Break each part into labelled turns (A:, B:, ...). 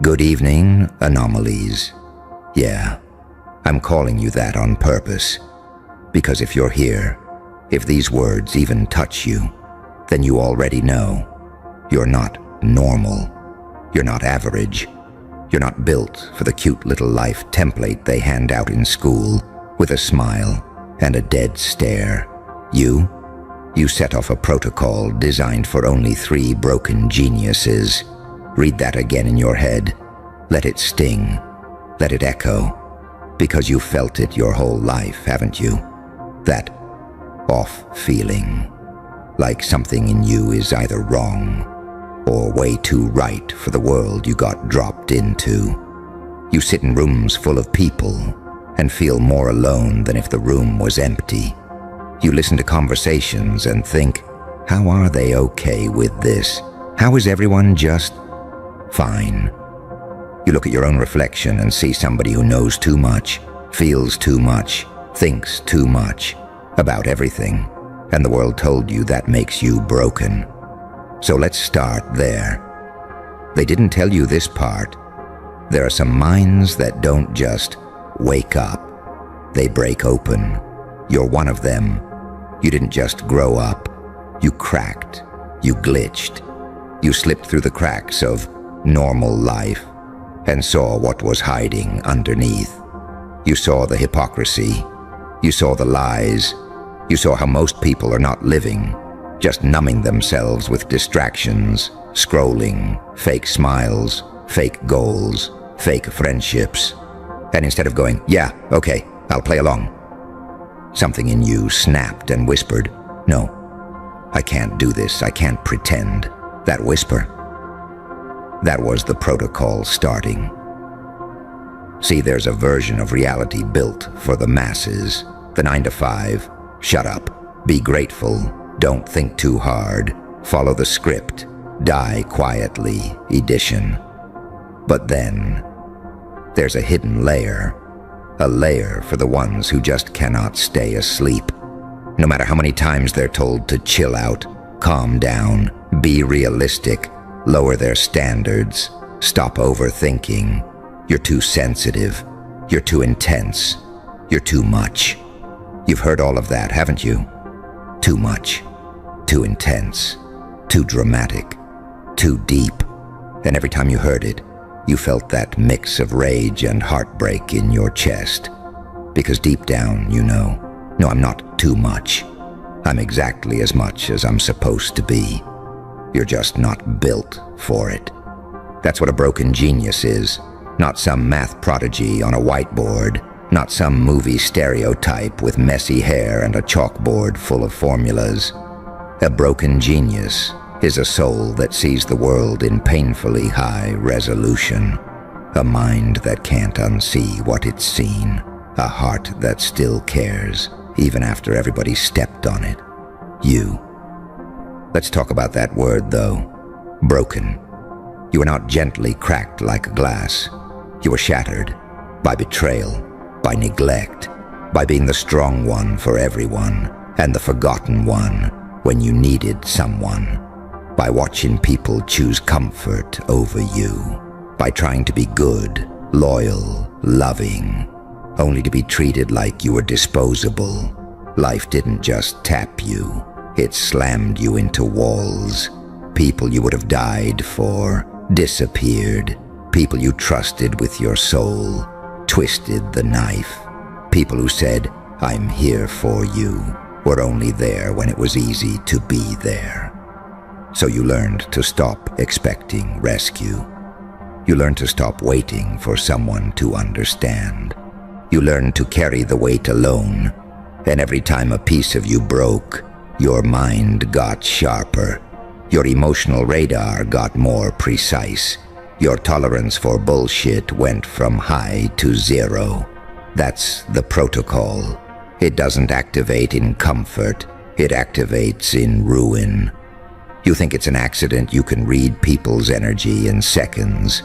A: Good evening, anomalies. Yeah, I'm calling you that on purpose. Because if you're here, if these words even touch you, then you already know. You're not normal. You're not average. You're not built for the cute little life template they hand out in school with a smile and a dead stare. You set off a protocol designed for only 3 broken geniuses. Read that again in your head. Let it sting. Let it echo. Because you felt it your whole life, haven't you? That off feeling. Like something in you is either wrong or way too right for the world you got dropped into. You sit in rooms full of people and feel more alone than if the room was empty. You listen to conversations and think, how are they okay with this? How is everyone just fine? You look at your own reflection and see somebody who knows too much, feels too much, thinks too much about everything, and the world told you that makes you broken. So let's start there. They didn't tell you this part. There are some minds that don't just wake up. They break open. You're one of them. You didn't just grow up. You cracked. You glitched. You slipped through the cracks of normal life and saw what was hiding underneath. You saw the hypocrisy. You saw the lies. You saw how most people are not living, just numbing themselves with distractions, scrolling, fake smiles, fake goals, fake friendships. And instead of going, yeah, okay, I'll play along, something in you snapped and whispered, no, I can't do this, I can't pretend. That whisper, that was the protocol starting. See, there's a version of reality built for the masses, the 9 to 5, shut up, be grateful, don't think too hard, follow the script, die quietly edition. But then, there's a hidden layer, a layer for the ones who just cannot stay asleep. No matter how many times they're told to chill out, calm down, be realistic, lower their standards, stop overthinking. You're too sensitive, you're too intense, you're too much. You've heard all of that, haven't you? Too much, too intense, too dramatic, too deep. And every time you heard it, you felt that mix of rage and heartbreak in your chest. Because deep down, you know, no, I'm not too much. I'm exactly as much as I'm supposed to be. You're just not built for it. That's what a broken genius is. Not some math prodigy on a whiteboard. Not some movie stereotype with messy hair and a chalkboard full of formulas. A broken genius is a soul that sees the world in painfully high resolution. A mind that can't unsee what it's seen. A heart that still cares, even after everybody stepped on it. You. Let's talk about that word, though. Broken. You were not gently cracked like glass. You were shattered by betrayal, by neglect, by being the strong one for everyone and the forgotten one when you needed someone, by watching people choose comfort over you, by trying to be good, loyal, loving, only to be treated like you were disposable. Life didn't just tap you, it slammed you into walls. People you would have died for disappeared. People you trusted with your soul twisted the knife. People who said, I'm here for you, were only there when it was easy to be there. So you learned to stop expecting rescue. You learned to stop waiting for someone to understand. You learned to carry the weight alone, and every time a piece of you broke, your mind got sharper. Your emotional radar got more precise. Your tolerance for bullshit went from high to 0. That's the protocol. It doesn't activate in comfort, it activates in ruin. You think it's an accident you can read people's energy in seconds.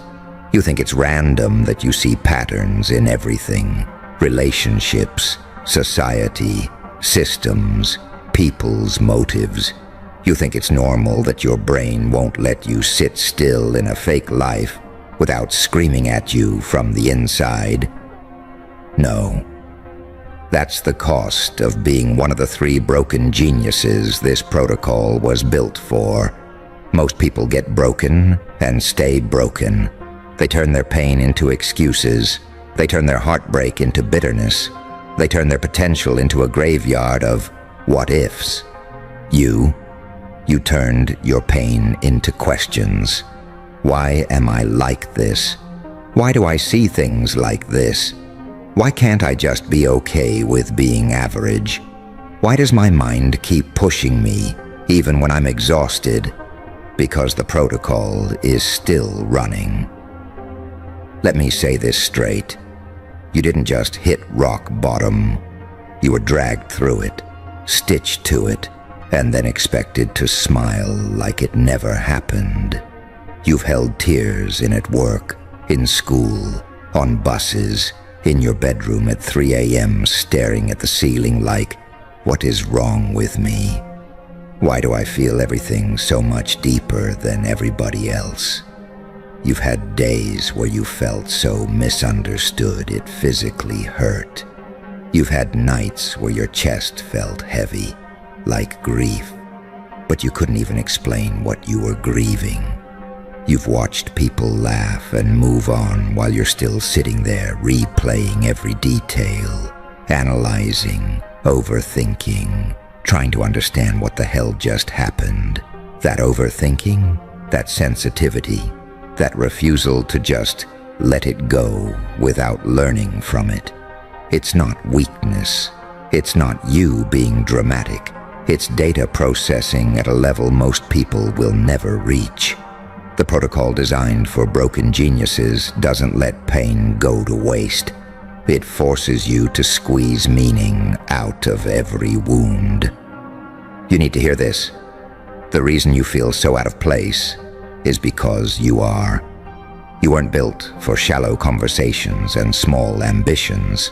A: You think it's random that you see patterns in everything. Relationships, society, systems, people's motives. You think it's normal that your brain won't let you sit still in a fake life without screaming at you from the inside. No. That's the cost of being one of the 3 broken geniuses this protocol was built for. Most people get broken and stay broken. They turn their pain into excuses. They turn their heartbreak into bitterness. They turn their potential into a graveyard of what-ifs. You turned your pain into questions. Why am I like this? Why do I see things like this? Why can't I just be okay with being average? Why does my mind keep pushing me, even when I'm exhausted? Because the protocol is still running. Let me say this straight. You didn't just hit rock bottom. You were dragged through it, stitched to it, and then expected to smile like it never happened. You've held tears in at work, in school, on buses, in your bedroom at 3 a.m. staring at the ceiling like, what is wrong with me? Why do I feel everything so much deeper than everybody else? You've had days where you felt so misunderstood it physically hurt. You've had nights where your chest felt heavy, like grief, but you couldn't even explain what you were grieving. You've watched people laugh and move on while you're still sitting there replaying every detail, analyzing, overthinking, trying to understand what the hell just happened. That overthinking, that sensitivity, that refusal to just let it go without learning from it. It's not weakness. It's not you being dramatic. It's data processing at a level most people will never reach. The protocol designed for broken geniuses doesn't let pain go to waste. It forces you to squeeze meaning out of every wound. You need to hear this. The reason you feel so out of place is because you are. You weren't built for shallow conversations and small ambitions.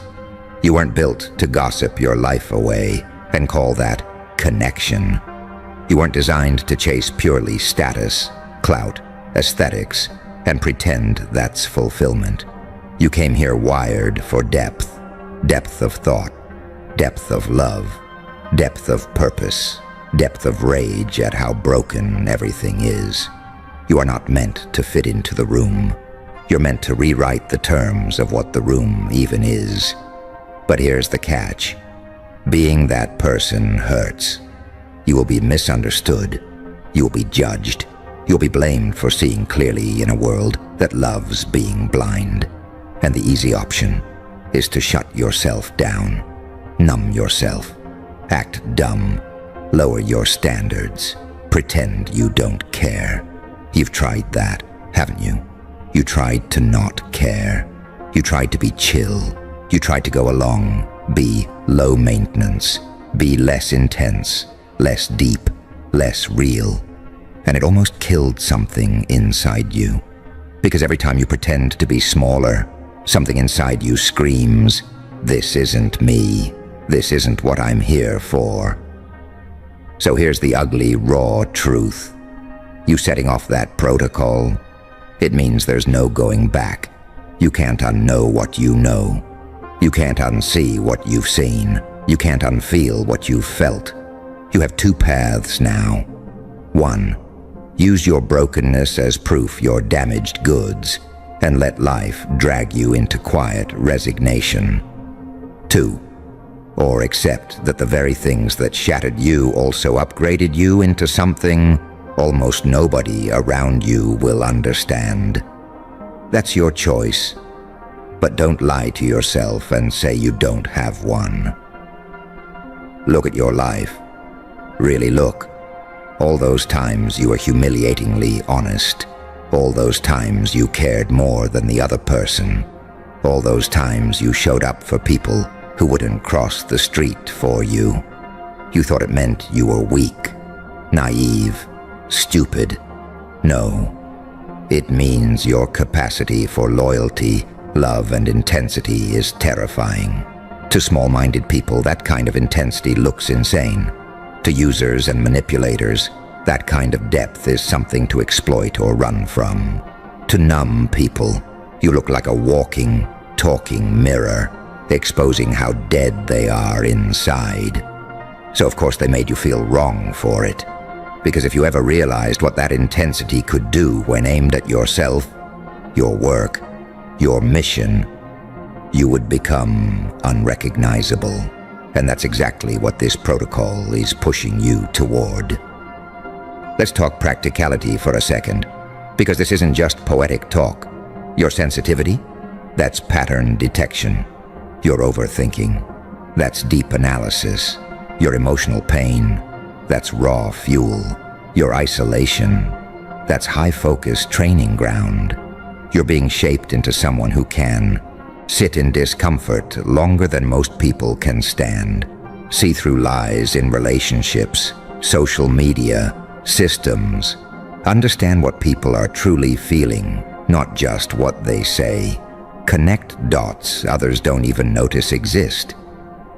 A: You weren't built to gossip your life away and call that connection. You weren't designed to chase purely status, clout, aesthetics, and pretend that's fulfillment. You came here wired for depth, depth of thought, depth of love, depth of purpose, depth of rage at how broken everything is. You are not meant to fit into the room. You're meant to rewrite the terms of what the room even is. But here's the catch. Being that person hurts. You will be misunderstood. You will be judged. You'll be blamed for seeing clearly in a world that loves being blind. And the easy option is to shut yourself down, numb yourself, act dumb, lower your standards, pretend you don't care. You've tried that, haven't you? You tried to not care. You tried to be chill. You tried to go along, be low maintenance, be less intense, less deep, less real. And it almost killed something inside you. Because every time you pretend to be smaller, something inside you screams, "This isn't me. This isn't what I'm here for." So here's the ugly, raw truth. You setting off that protocol, it means there's no going back. You can't unknow what you know. You can't unsee what you've seen. You can't unfeel what you've felt. You have 2 paths now. 1, use your brokenness as proof you're damaged goods and let life drag you into quiet resignation. 2, or accept that the very things that shattered you also upgraded you into something almost nobody around you will understand. That's your choice. But don't lie to yourself and say you don't have one. Look at your life. Really look. All those times you were humiliatingly honest. All those times you cared more than the other person. All those times you showed up for people who wouldn't cross the street for you. You thought it meant you were weak, naive, stupid. No. It means your capacity for loyalty, love, and intensity is terrifying. To small-minded people, that kind of intensity looks insane. To users and manipulators, that kind of depth is something to exploit or run from. To numb people, you look like a walking, talking mirror, exposing how dead they are inside. So of course they made you feel wrong for it. Because if you ever realized what that intensity could do when aimed at yourself, your work, your mission, you would become unrecognizable. And that's exactly what this protocol is pushing you toward. Let's talk practicality for a second, because this isn't just poetic talk. Your sensitivity, that's pattern detection. Your overthinking, that's deep analysis. Your emotional pain, that's raw fuel. Your isolation, that's high-focus training ground. You're being shaped into someone who can sit in discomfort longer than most people can stand, see through lies in relationships, social media, systems, understand what people are truly feeling, not just what they say, connect dots others don't even notice exist.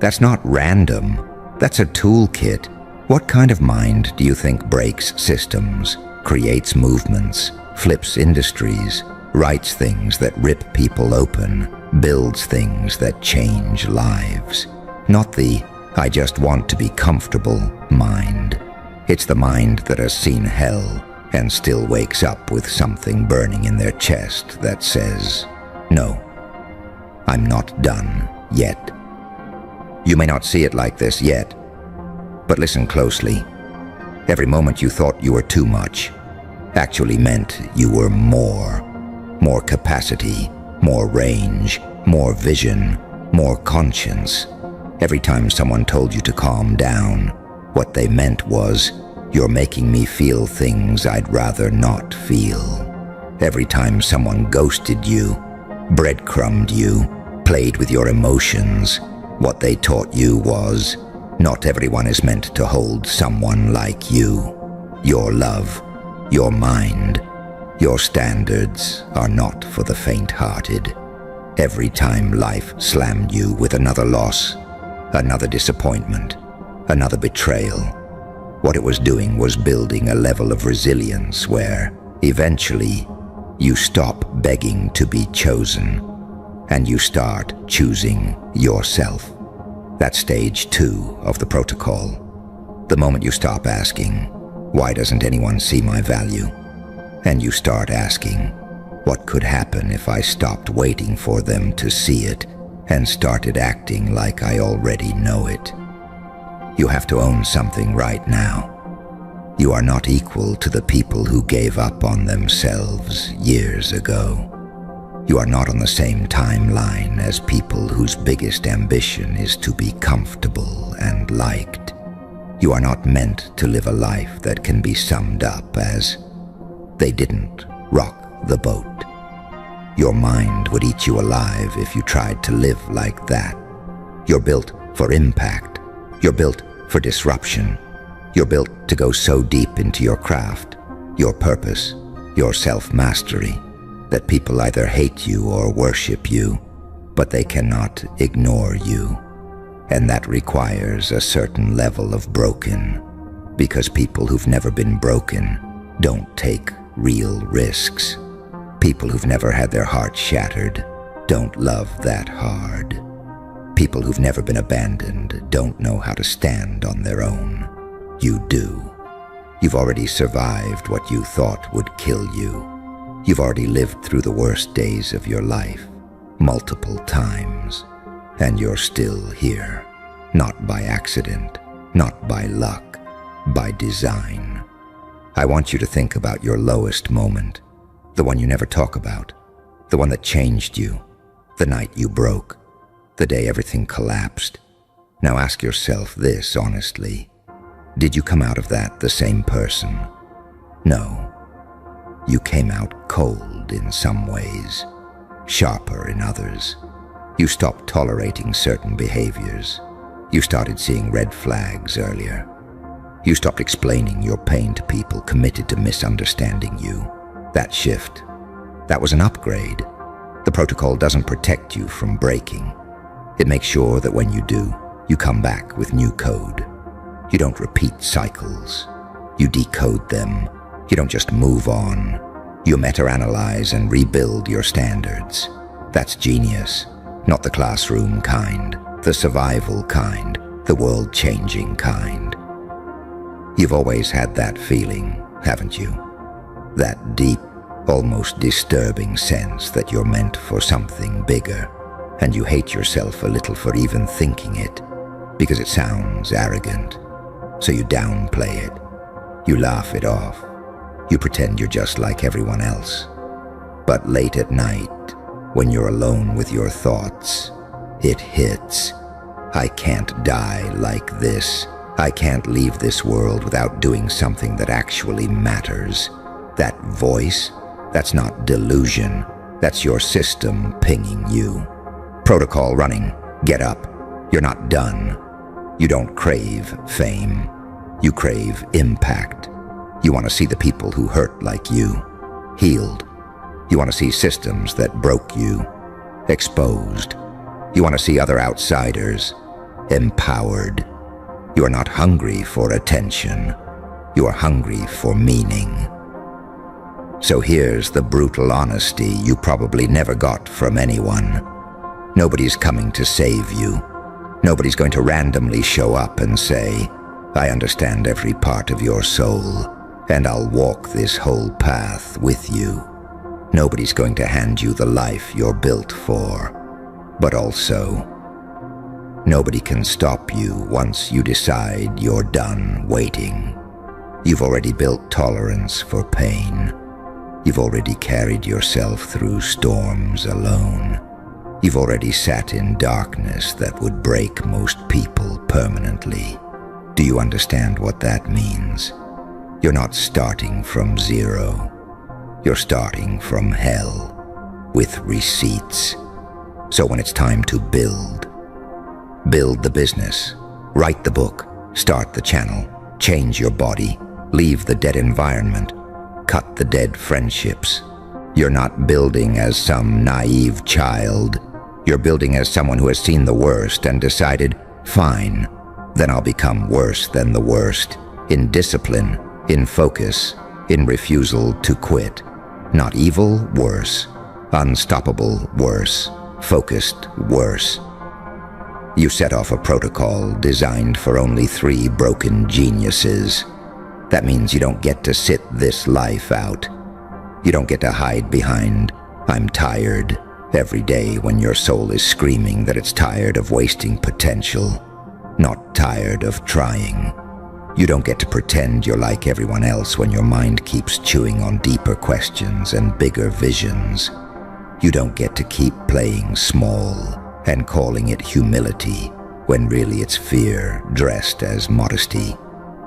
A: That's not random, that's a toolkit. What kind of mind do you think breaks systems, creates movements, flips industries, writes things that rip people open, builds things that change lives? Not the "I just want to be comfortable" mind. It's the mind that has seen hell and still wakes up with something burning in their chest that says, "No, I'm not done yet." You may not see it like this yet, but listen closely. Every moment you thought you were too much actually meant you were more. More capacity, more range, more vision, more conscience. Every time someone told you to calm down, what they meant was, "You're making me feel things I'd rather not feel." Every time someone ghosted you, breadcrumbed you, played with your emotions, what they taught you was, not everyone is meant to hold someone like you. Your love, your mind, your standards are not for the faint-hearted. Every time life slammed you with another loss, another disappointment, another betrayal, what it was doing was building a level of resilience where, eventually, you stop begging to be chosen, and you start choosing yourself. That's stage 2 of the protocol. The moment you stop asking, "Why doesn't anyone see my value?" and you start asking, "What could happen if I stopped waiting for them to see it and started acting like I already know it?" You have to own something right now. You are not equal to the people who gave up on themselves years ago. You are not on the same timeline as people whose biggest ambition is to be comfortable and liked. You are not meant to live a life that can be summed up as, "They didn't rock the boat." Your mind would eat you alive if you tried to live like that. You're built for impact. You're built for disruption. You're built to go so deep into your craft, your purpose, your self-mastery, that people either hate you or worship you, but they cannot ignore you. And that requires a certain level of broken, because people who've never been broken don't take real risks. People who've never had their hearts shattered don't love that hard. People who've never been abandoned don't know how to stand on their own. You do. You've already survived what you thought would kill you. You've already lived through the worst days of your life, multiple times, and you're still here. Not by accident, not by luck, by design. I want you to think about your lowest moment, the one you never talk about, the one that changed you, the night you broke, the day everything collapsed. Now ask yourself this honestly. Did you come out of that the same person? No. You came out cold in some ways, sharper in others. You stopped tolerating certain behaviors. You started seeing red flags earlier. You stopped explaining your pain to people committed to misunderstanding you. That shift, that was an upgrade. The protocol doesn't protect you from breaking. It makes sure that when you do, you come back with new code. You don't repeat cycles. You decode them. You don't just move on. You meta-analyze and rebuild your standards. That's genius, not the classroom kind, the survival kind, the world-changing kind. You've always had that feeling, haven't you? That deep, almost disturbing sense that you're meant for something bigger, and you hate yourself a little for even thinking it, because it sounds arrogant. So you downplay it. You laugh it off. You pretend you're just like everyone else. But late at night, when you're alone with your thoughts, it hits. I can't die like this. I can't leave this world without doing something that actually matters. That voice, that's not delusion. That's your system pinging you. Protocol running. Get up. You're not done. You don't crave fame. You crave impact. You want to see the people who hurt like you healed. You want to see systems that broke you exposed. You want to see other outsiders empowered. You are not hungry for attention. You are hungry for meaning. So here's the brutal honesty you probably never got from anyone. Nobody's coming to save you. Nobody's going to randomly show up and say, I understand every part of your soul, and I'll walk this whole path with you. Nobody's going to hand you the life you're built for. But also, nobody can stop you once you decide you're done waiting. You've already built tolerance for pain. You've already carried yourself through storms alone. You've already sat in darkness that would break most people permanently. Do you understand what that means? You're not starting from zero. You're starting from hell, with receipts. So when it's time to build the business, write the book, start the channel, change your body, leave the dead environment, cut the dead friendships. You're not building as some naive child. You're building as someone who has seen the worst and decided, fine, then I'll become worse than the worst, in discipline, in focus, in refusal to quit. Not evil, worse. Unstoppable, worse. Focused, worse. You set off a protocol designed for only 3 broken geniuses. That means you don't get to sit this life out. You don't get to hide behind, I'm tired, every day when your soul is screaming that it's tired of wasting potential, not tired of trying. You don't get to pretend you're like everyone else when your mind keeps chewing on deeper questions and bigger visions. You don't get to keep playing small and calling it humility when really it's fear dressed as modesty.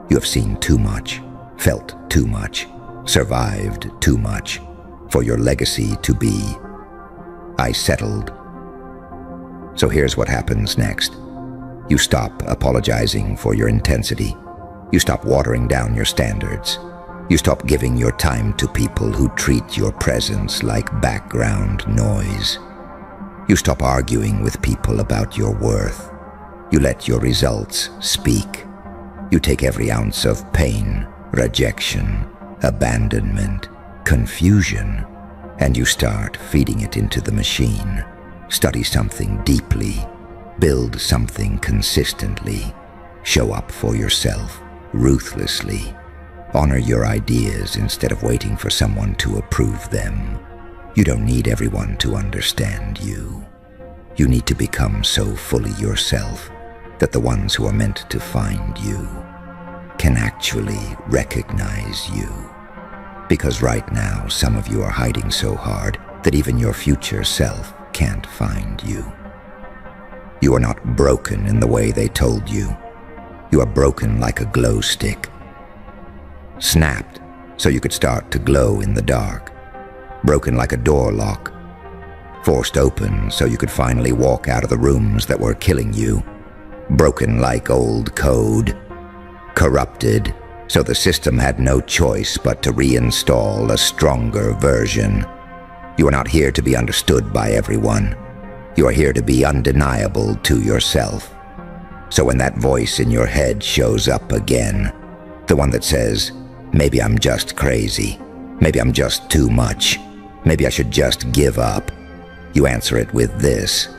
A: You have seen too much, felt too much, survived too much for your legacy to be, I settled. So here's what happens next. You stop apologizing for your intensity. You stop watering down your standards. You stop giving your time to people who treat your presence like background noise. You stop arguing with people about your worth. You let your results speak. You take every ounce of pain, rejection, abandonment, confusion, and you start feeding it into the machine. Study something deeply. Build something consistently. Show up for yourself ruthlessly. Honor your ideas instead of waiting for someone to approve them. You don't need everyone to understand you. You need to become so fully yourself that the ones who are meant to find you can actually recognize you. Because right now, some of you are hiding so hard that even your future self can't find you. You are not broken in the way they told you. You are broken like a glow stick. Snapped so you could start to glow in the dark. Broken like a door lock. Forced open so you could finally walk out of the rooms that were killing you. Broken like old code. Corrupted so the system had no choice but to reinstall a stronger version. You are not here to be understood by everyone. You are here to be undeniable to yourself. So when that voice in your head shows up again, the one that says, maybe I'm just crazy, Maybe I'm just too much. Maybe I should just give up. You answer it with this: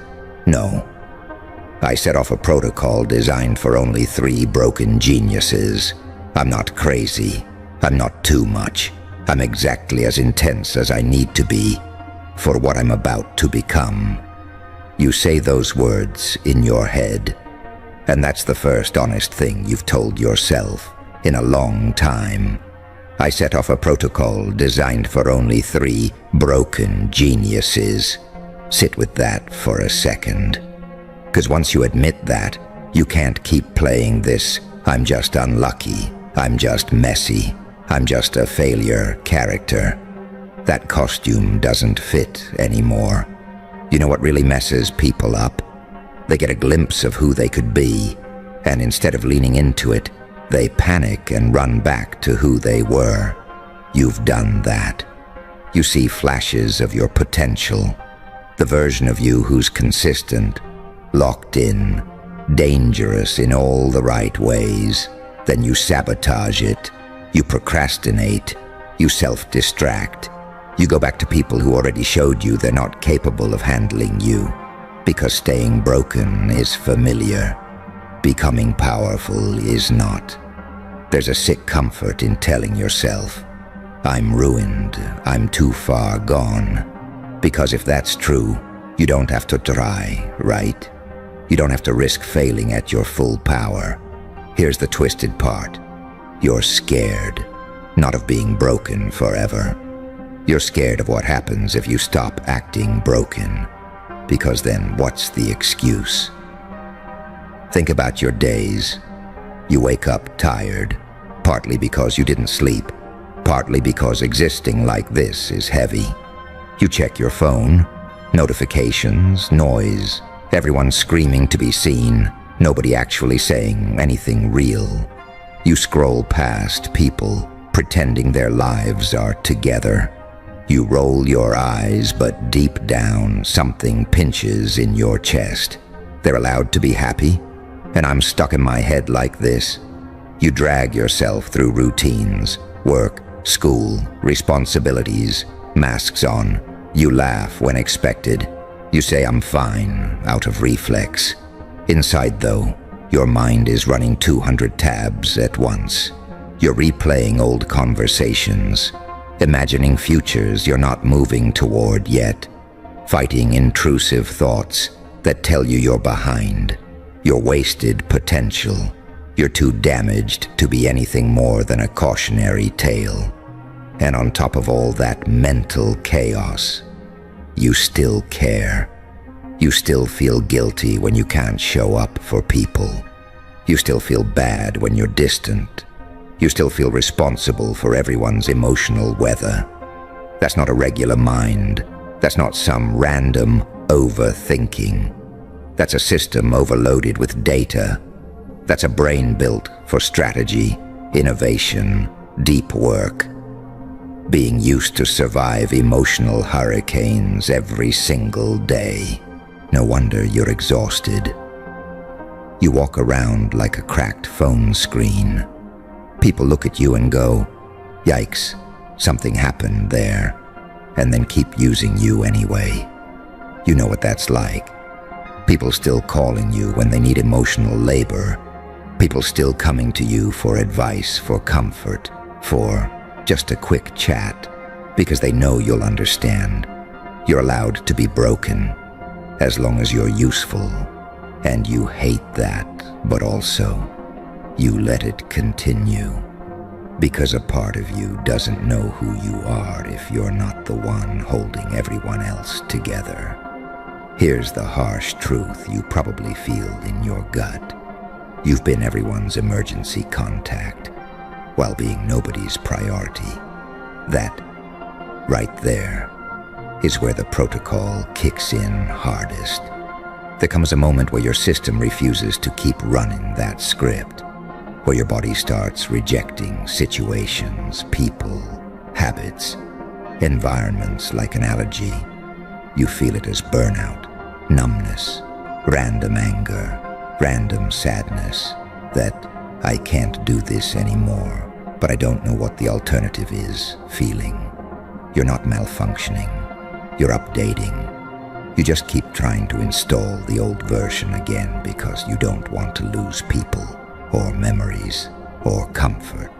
A: no. I set off a protocol designed for only 3 broken geniuses. I'm not crazy. I'm not too much. I'm exactly as intense as I need to be for what I'm about to become. You say those words in your head, and that's the first honest thing you've told yourself in a long time. I set off a protocol designed for only 3 broken geniuses. Sit with that for a second. Because once you admit that, you can't keep playing this "I'm just unlucky, I'm just messy, I'm just a failure" character. That costume doesn't fit anymore. You know what really messes people up? They get a glimpse of who they could be, and instead of leaning into it, they panic and run back to who they were. You've done that. You see flashes of your potential, the version of you who's consistent, locked in, dangerous in all the right ways. Then you sabotage it. You procrastinate. You self-distract. You go back to people who already showed you they're not capable of handling you, because staying broken is familiar. Becoming powerful is not. There's a sick comfort in telling yourself, "I'm ruined, I'm too far gone." Because if that's true, you don't have to try, right? You don't have to risk failing at your full power. Here's the twisted part. You're scared, not of being broken forever. You're scared of what happens if you stop acting broken, because then what's the excuse? Think about your days. You wake up tired, partly because you didn't sleep, partly because existing like this is heavy. You check your phone, notifications, noise, everyone screaming to be seen, nobody actually saying anything real. You scroll past people, pretending their lives are together. You roll your eyes, but deep down, something pinches in your chest. They're allowed to be happy, and I'm stuck in my head like this. You drag yourself through routines, work, school, responsibilities, masks on. You laugh when expected. You say "I'm fine" out of reflex. Inside though, your mind is running 200 tabs at once. You're replaying old conversations, imagining futures you're not moving toward yet, fighting intrusive thoughts that tell you you're behind. You're wasted potential. You're too damaged to be anything more than a cautionary tale. And on top of all that mental chaos, you still care. You still feel guilty when you can't show up for people. You still feel bad when you're distant. You still feel responsible for everyone's emotional weather. That's not a regular mind. That's not some random overthinking. That's a system overloaded with data. That's a brain built for strategy, innovation, deep work. Being used to survive emotional hurricanes every single day. No wonder you're exhausted. You walk around like a cracked phone screen. People look at you and go, "Yikes, something happened there," and then keep using you anyway. You know what that's like. People still calling you when they need emotional labor. People still coming to you for advice, for comfort, for just a quick chat, because they know you'll understand. You're allowed to be broken, as long as you're useful. And you hate that, but also, you let it continue. Because a part of you doesn't know who you are if you're not the one holding everyone else together. Here's the harsh truth you probably feel in your gut. You've been everyone's emergency contact, while being nobody's priority. That, right there, is where the protocol kicks in hardest. There comes a moment where your system refuses to keep running that script, where your body starts rejecting situations, people, habits, environments like an allergy. You feel it as burnout, numbness, random anger, random sadness, that "I can't do this anymore." But I don't know what the alternative is, feeling. You're not malfunctioning. You're updating. You just keep trying to install the old version again because you don't want to lose people, or memories, or comfort.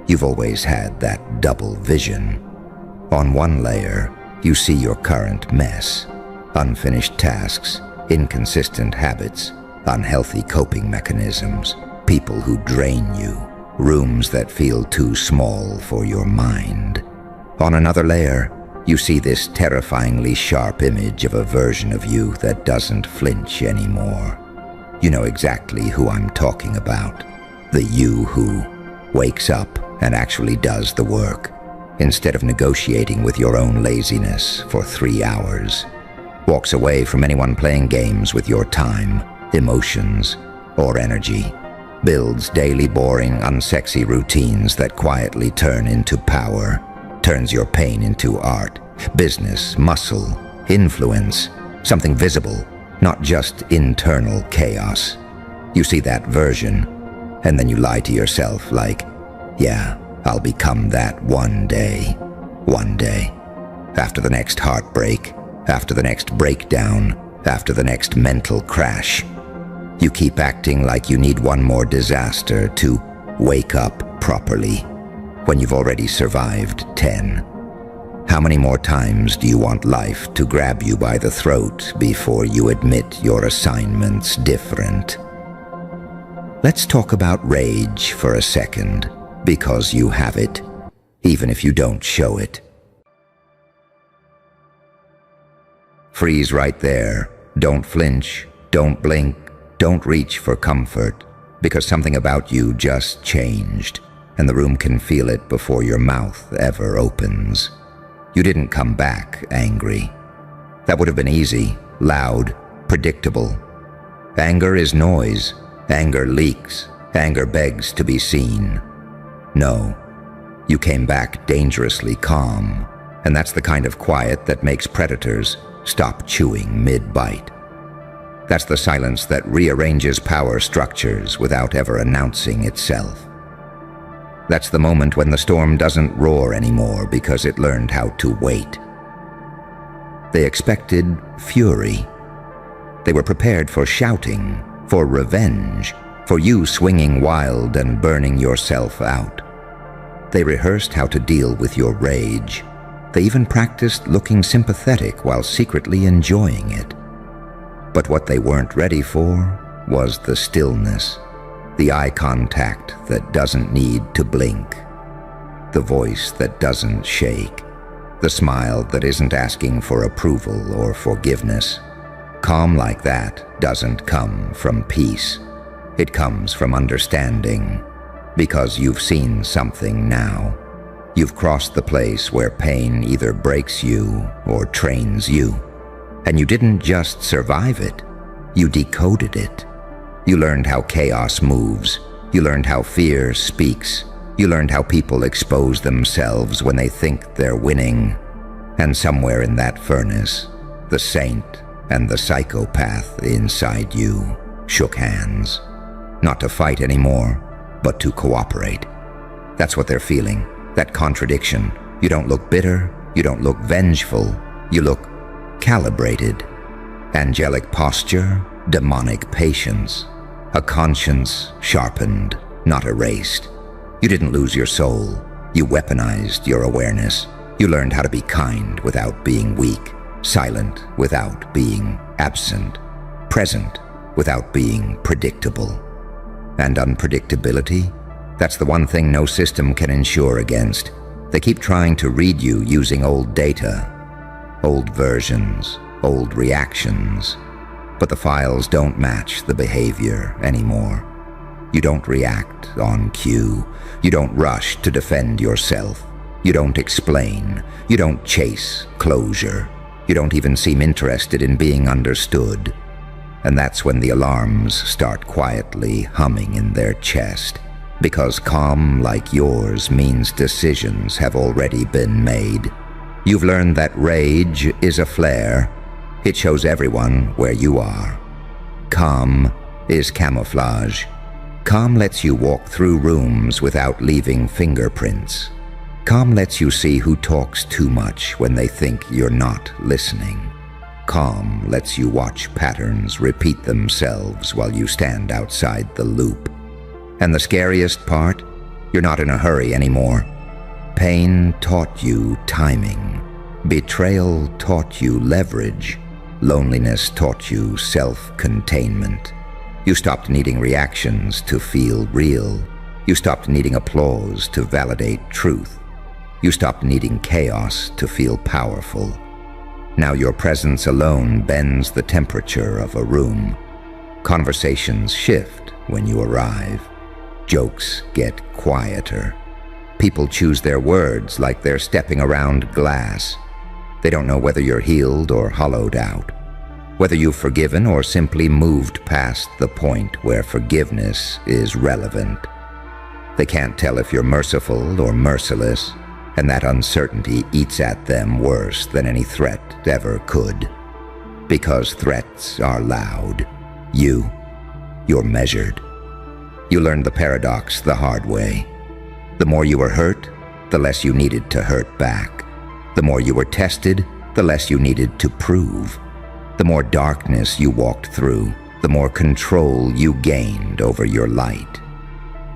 A: You've always had that double vision. On one layer, you see your current mess, unfinished tasks, inconsistent habits, unhealthy coping mechanisms, people who drain you, rooms that feel too small for your mind. On another layer, you see this terrifyingly sharp image of a version of you that doesn't flinch anymore. You know exactly who I'm talking about. The you who wakes up and actually does the work, instead of negotiating with your own laziness for 3 hours. Walks away from anyone playing games with your time, emotions, or energy. Builds daily boring, unsexy routines that quietly turn into power. Turns your pain into art, business, muscle, influence, something visible, not just internal chaos. You see that version, and then you lie to yourself like, yeah, I'll become that one day. One day. After the next heartbreak, after the next breakdown, after the next mental crash. You keep acting like you need one more disaster to wake up properly, when you've already survived 10. How many more times do you want life to grab you by the throat before you admit your assignment's different? Let's talk about rage for a second, because you have it, even if you don't show it. Freeze right there. Don't flinch, don't blink, don't reach for comfort, because something about you just changed, and the room can feel it before your mouth ever opens. You didn't come back angry. That would have been easy, loud, predictable. Anger is noise. Anger leaks. Anger begs to be seen. No, you came back dangerously calm, and that's the kind of quiet that makes predators stop chewing mid-bite. That's the silence that rearranges power structures without ever announcing itself. That's the moment when the storm doesn't roar anymore because it learned how to wait. They expected fury. They were prepared for shouting, for revenge, for you swinging wild and burning yourself out. They rehearsed how to deal with your rage. They even practiced looking sympathetic while secretly enjoying it. But what they weren't ready for was the stillness. The eye contact that doesn't need to blink. The voice that doesn't shake. The smile that isn't asking for approval or forgiveness. Calm like that doesn't come from peace. It comes from understanding. Because you've seen something now. You've crossed the place where pain either breaks you or trains you. And you didn't just survive it. You decoded it. You learned how chaos moves. You learned how fear speaks. You learned how people expose themselves when they think they're winning. And somewhere in that furnace, the saint and the psychopath inside you shook hands. Not to fight anymore, but to cooperate. That's what they're feeling, that contradiction. You don't look bitter. You don't look vengeful. You look calibrated. Angelic posture, demonic patience. A conscience sharpened, not erased. You didn't lose your soul. You weaponized your awareness. You learned how to be kind without being weak, silent without being absent, present without being predictable. And unpredictability? That's the one thing no system can insure against. They keep trying to read you using old data, old versions, old reactions. But the files don't match the behavior anymore. You don't react on cue. You don't rush to defend yourself. You don't explain. You don't chase closure. You don't even seem interested in being understood. And that's when the alarms start quietly humming in their chest. Because calm like yours means decisions have already been made. You've learned that rage is a flare. It shows everyone where you are. Calm is camouflage. Calm lets you walk through rooms without leaving fingerprints. Calm lets you see who talks too much when they think you're not listening. Calm lets you watch patterns repeat themselves while you stand outside the loop. And the scariest part? You're not in a hurry anymore. Pain taught you timing. Betrayal taught you leverage. Loneliness taught you self-containment. You stopped needing reactions to feel real. You stopped needing applause to validate truth. You stopped needing chaos to feel powerful. Now your presence alone bends the temperature of a room. Conversations shift when you arrive. Jokes get quieter. People choose their words like they're stepping around glass. They don't know whether you're healed or hollowed out, whether you've forgiven or simply moved past the point where forgiveness is relevant. They can't tell if you're merciful or merciless, and that uncertainty eats at them worse than any threat ever could. Because threats are loud. You're measured. You learned the paradox the hard way. The more you were hurt, the less you needed to hurt back. The more you were tested, the less you needed to prove. The more darkness you walked through, the more control you gained over your light.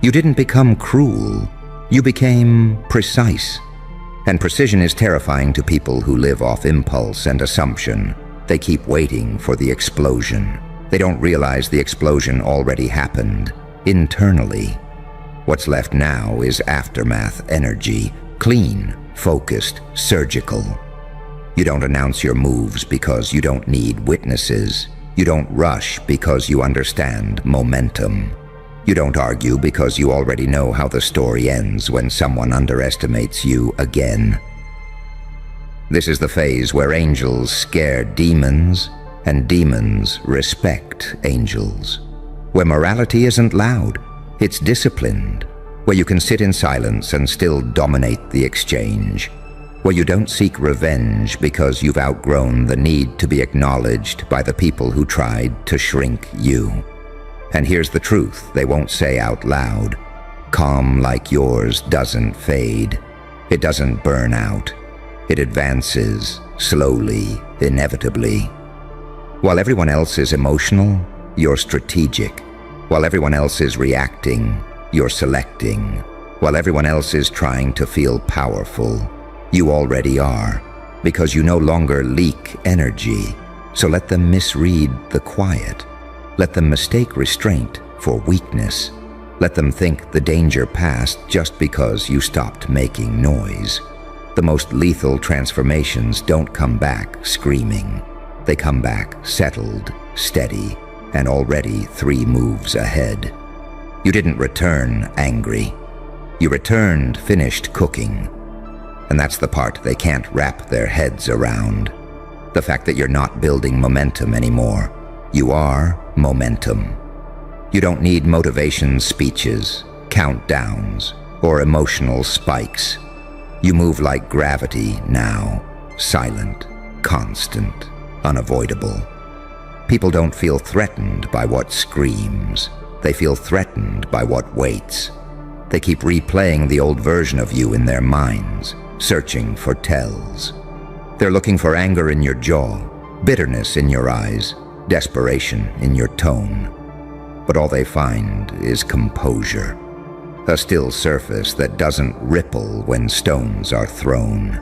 A: You didn't become cruel, you became precise. And precision is terrifying to people who live off impulse and assumption. They keep waiting for the explosion. They don't realize the explosion already happened, internally. What's left now is aftermath energy, clean, focused, surgical. You don't announce your moves because you don't need witnesses. You don't rush because you understand momentum. You don't argue because you already know how the story ends when someone underestimates you again. This is the phase where angels scare demons and demons respect angels. Where morality isn't loud, it's disciplined. Where you can sit in silence and still dominate the exchange. Where you don't seek revenge because you've outgrown the need to be acknowledged by the people who tried to shrink you. And here's the truth they won't say out loud. Calm like yours doesn't fade. It doesn't burn out. It advances, slowly, inevitably. While everyone else is emotional, you're strategic. While everyone else is reacting, you're selecting. While everyone else is trying to feel powerful, you already are, because you no longer leak energy. So let them misread the quiet. Let them mistake restraint for weakness. Let them think the danger passed just because you stopped making noise. The most lethal transformations don't come back screaming. They come back settled, steady, and already 3 moves ahead. You didn't return angry. You returned finished cooking. And that's the part they can't wrap their heads around. The fact that you're not building momentum anymore. You are momentum. You don't need motivation speeches, countdowns, or emotional spikes. You move like gravity now, silent, constant, unavoidable. People don't feel threatened by what screams. They feel threatened by what waits. They keep replaying the old version of you in their minds, searching for tells. They're looking for anger in your jaw, bitterness in your eyes, desperation in your tone. But all they find is composure, a still surface that doesn't ripple when stones are thrown.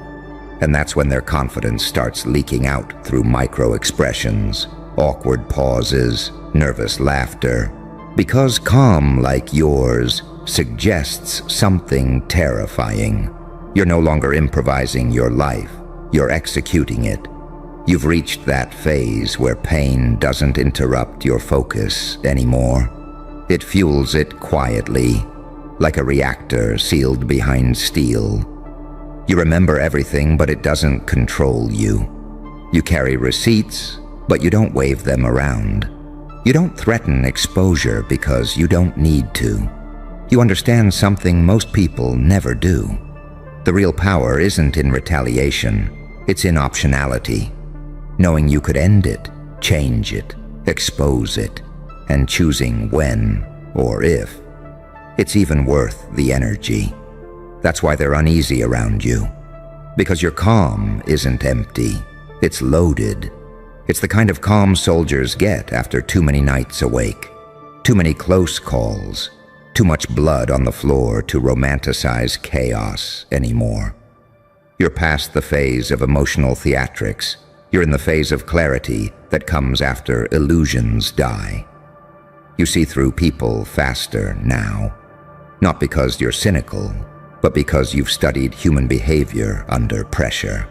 A: And that's when their confidence starts leaking out through micro-expressions, awkward pauses, nervous laughter. Because calm like yours suggests something terrifying. You're no longer improvising your life, you're executing it. You've reached that phase where pain doesn't interrupt your focus anymore. It fuels it quietly, like a reactor sealed behind steel. You remember everything, but it doesn't control you. You carry receipts, but you don't wave them around. You don't threaten exposure because you don't need to. You understand something most people never do. The real power isn't in retaliation, it's in optionality. Knowing you could end it, change it, expose it, and choosing when or if. It's even worth the energy. That's why they're uneasy around you. Because your calm isn't empty, it's loaded. It's the kind of calm soldiers get after too many nights awake, too many close calls, too much blood on the floor to romanticize chaos anymore. You're past the phase of emotional theatrics. You're in the phase of clarity that comes after illusions die. You see through people faster now, not because you're cynical, but because you've studied human behavior under pressure.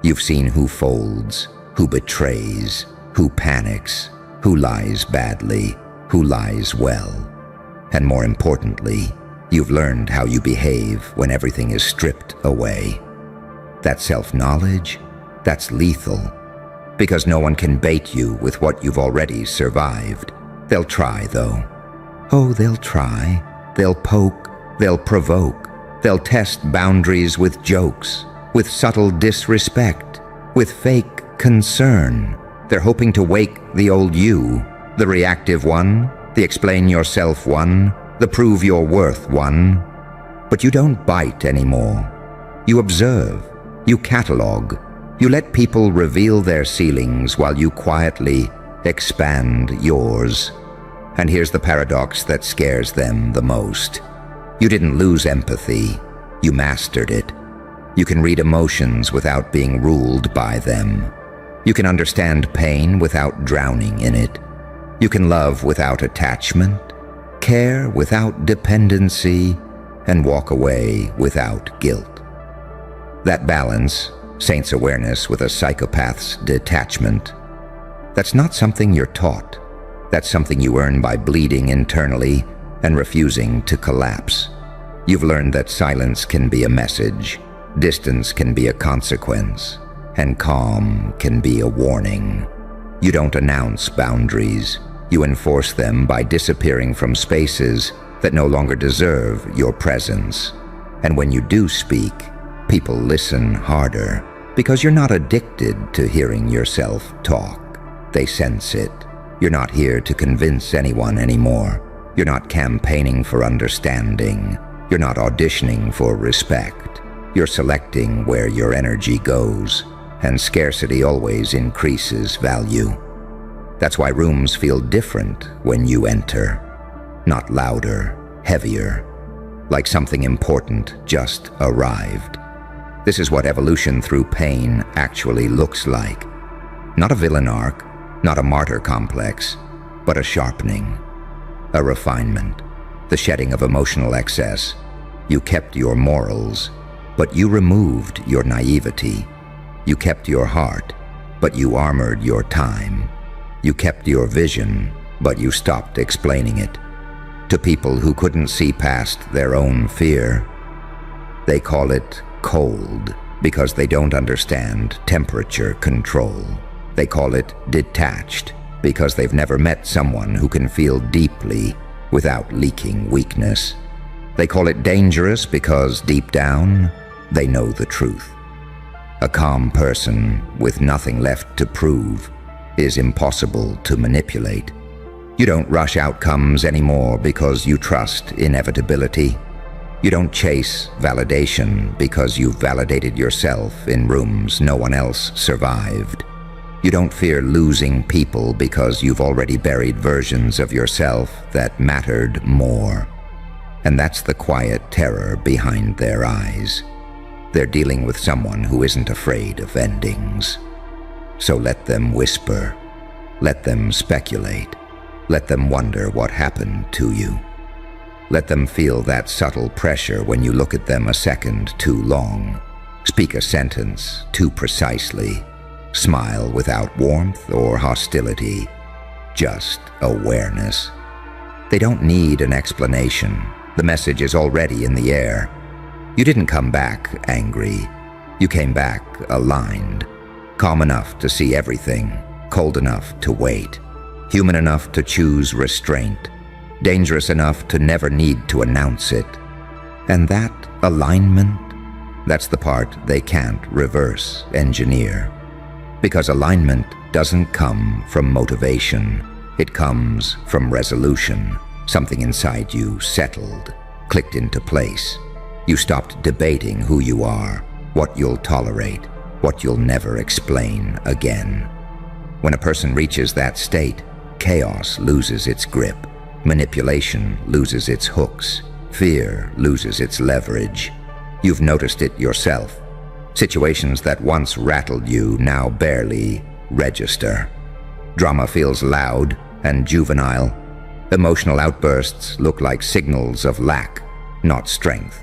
A: You've seen who folds, who betrays, who panics, who lies badly, who lies well. And more importantly, you've learned how you behave when everything is stripped away. That self-knowledge, that's lethal, because no one can bait you with what you've already survived. They'll try, though. Oh, they'll try. They'll poke, they'll provoke, they'll test boundaries with jokes, with subtle disrespect, with fake concern. They're hoping to wake the old you, the reactive one, the explain yourself one, the prove your worth one. But you don't bite anymore. You observe, you catalog, you let people reveal their ceilings while you quietly expand yours. And here's the paradox that scares them the most. You didn't lose empathy, you mastered it. You can read emotions without being ruled by them. You can understand pain without drowning in it. You can love without attachment, care without dependency, and walk away without guilt. That balance, saint's awareness with a psychopath's detachment, that's not something you're taught. That's something you earn by bleeding internally and refusing to collapse. You've learned that silence can be a message, distance can be a consequence, and calm can be a warning. You don't announce boundaries. You enforce them by disappearing from spaces that no longer deserve your presence. And when you do speak, people listen harder because you're not addicted to hearing yourself talk. They sense it. You're not here to convince anyone anymore. You're not campaigning for understanding. You're not auditioning for respect. You're selecting where your energy goes, and scarcity always increases value. That's why rooms feel different when you enter. Not louder, heavier, like something important just arrived. This is what evolution through pain actually looks like. Not a villain arc, not a martyr complex, but a sharpening, a refinement, the shedding of emotional excess. You kept your morals, but you removed your naivety. You kept your heart, but you armored your time. You kept your vision, but you stopped explaining it. To people who couldn't see past their own fear, they call it cold because they don't understand temperature control. They call it detached because they've never met someone who can feel deeply without leaking weakness. They call it dangerous because deep down, they know the truth. A calm person with nothing left to prove is impossible to manipulate. You don't rush outcomes anymore because you trust inevitability. You don't chase validation because you've validated yourself in rooms no one else survived. You don't fear losing people because you've already buried versions of yourself that mattered more. And that's the quiet terror behind their eyes. They're dealing with someone who isn't afraid of endings. So let them whisper. Let them speculate. Let them wonder what happened to you. Let them feel that subtle pressure when you look at them a second too long, speak a sentence too precisely, smile without warmth or hostility, just awareness. They don't need an explanation. The message is already in the air. You didn't come back angry. You came back aligned, calm enough to see everything, cold enough to wait, human enough to choose restraint, dangerous enough to never need to announce it. And that alignment, that's the part they can't reverse engineer. Because alignment doesn't come from motivation, it comes from resolution. Something inside you settled, clicked into place. You stopped debating who you are, what you'll tolerate, what you'll never explain again. When a person reaches that state, chaos loses its grip, manipulation loses its hooks, fear loses its leverage. You've noticed it yourself. Situations that once rattled you now barely register. Drama feels loud and juvenile. Emotional outbursts look like signals of lack, not strength.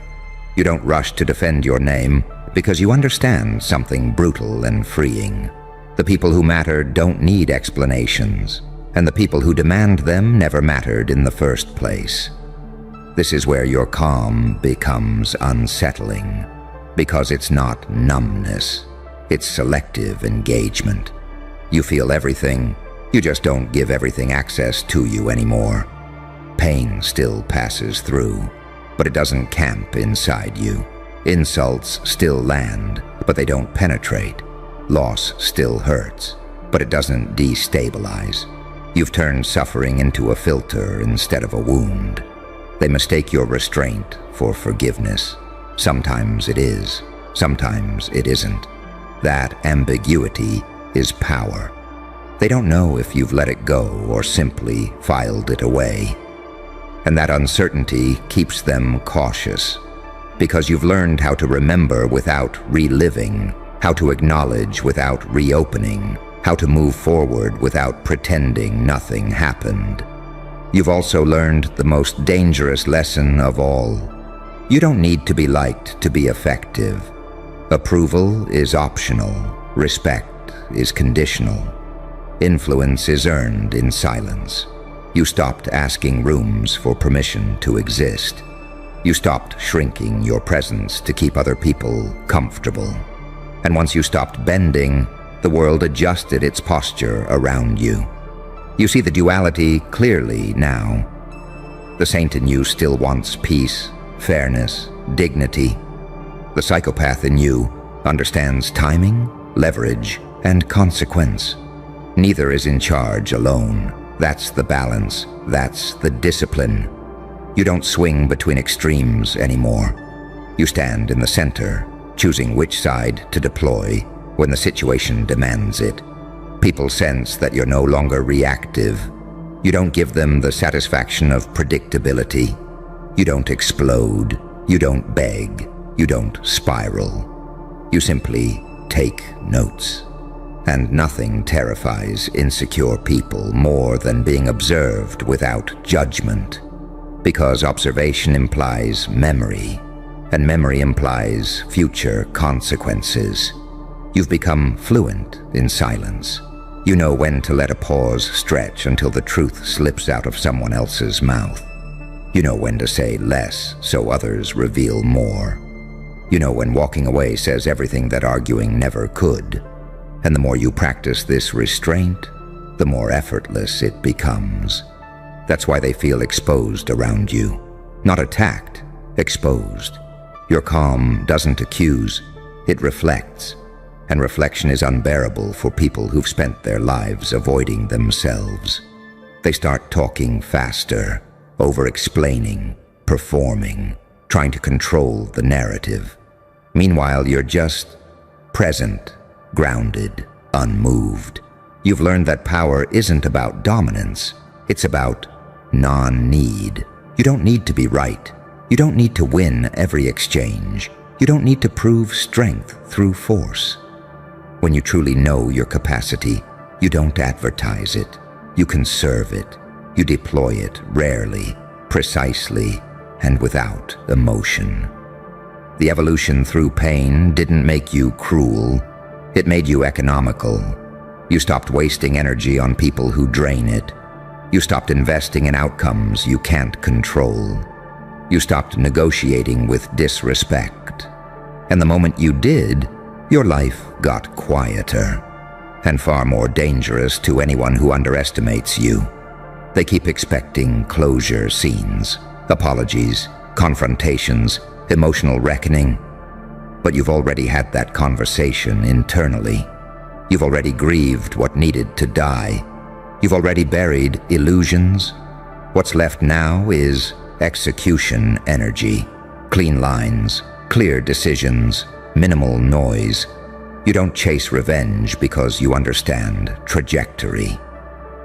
A: You don't rush to defend your name because you understand something brutal and freeing. The people who matter don't need explanations, and the people who demand them never mattered in the first place. This is where your calm becomes unsettling, because it's not numbness, it's selective engagement. You feel everything, you just don't give everything access to you anymore. Pain still passes through, but it doesn't camp inside you. Insults still land, but they don't penetrate. Loss still hurts, but it doesn't destabilize. You've turned suffering into a filter instead of a wound. They mistake your restraint for forgiveness. Sometimes it is, sometimes it isn't. That ambiguity is power. They don't know if you've let it go or simply filed it away. And that uncertainty keeps them cautious, because you've learned how to remember without reliving, how to acknowledge without reopening, how to move forward without pretending nothing happened. You've also learned the most dangerous lesson of all. You don't need to be liked to be effective. Approval is optional. Respect is conditional. Influence is earned in silence. You stopped asking rooms for permission to exist. You stopped shrinking your presence to keep other people comfortable. And once you stopped bending, the world adjusted its posture around you. You see the duality clearly now. The saint in you still wants peace, fairness, dignity. The psychopath in you understands timing, leverage, and consequence. Neither is in charge alone. That's the balance. That's the discipline. You don't swing between extremes anymore. You stand in the center, choosing which side to deploy when the situation demands it. People sense that you're no longer reactive. You don't give them the satisfaction of predictability. You don't explode. You don't beg. You don't spiral. You simply take notes. And nothing terrifies insecure people more than being observed without judgment. Because observation implies memory, and memory implies future consequences. You've become fluent in silence. You know when to let a pause stretch until the truth slips out of someone else's mouth. You know when to say less so others reveal more. You know when walking away says everything that arguing never could. And the more you practice this restraint, the more effortless it becomes. That's why they feel exposed around you. Not attacked, exposed. Your calm doesn't accuse, it reflects. And reflection is unbearable for people who've spent their lives avoiding themselves. They start talking faster, over-explaining, performing, trying to control the narrative. Meanwhile, you're just present, grounded, unmoved. You've learned that power isn't about dominance. It's about non-need. You don't need to be right. You don't need to win every exchange. You don't need to prove strength through force. When you truly know your capacity, you don't advertise it. You conserve it. You deploy it rarely, precisely, and without emotion. The evolution through pain didn't make you cruel. It made you economical. You stopped wasting energy on people who drain it. You stopped investing in outcomes you can't control. You stopped negotiating with disrespect. And the moment you did, your life got quieter, and far more dangerous to anyone who underestimates you. They keep expecting closure scenes, apologies, confrontations, emotional reckoning. But you've already had that conversation internally. You've already grieved what needed to die. You've already buried illusions, What's left now is execution energy. Clean lines, clear decisions, minimal noise. You don't chase revenge because you understand trajectory.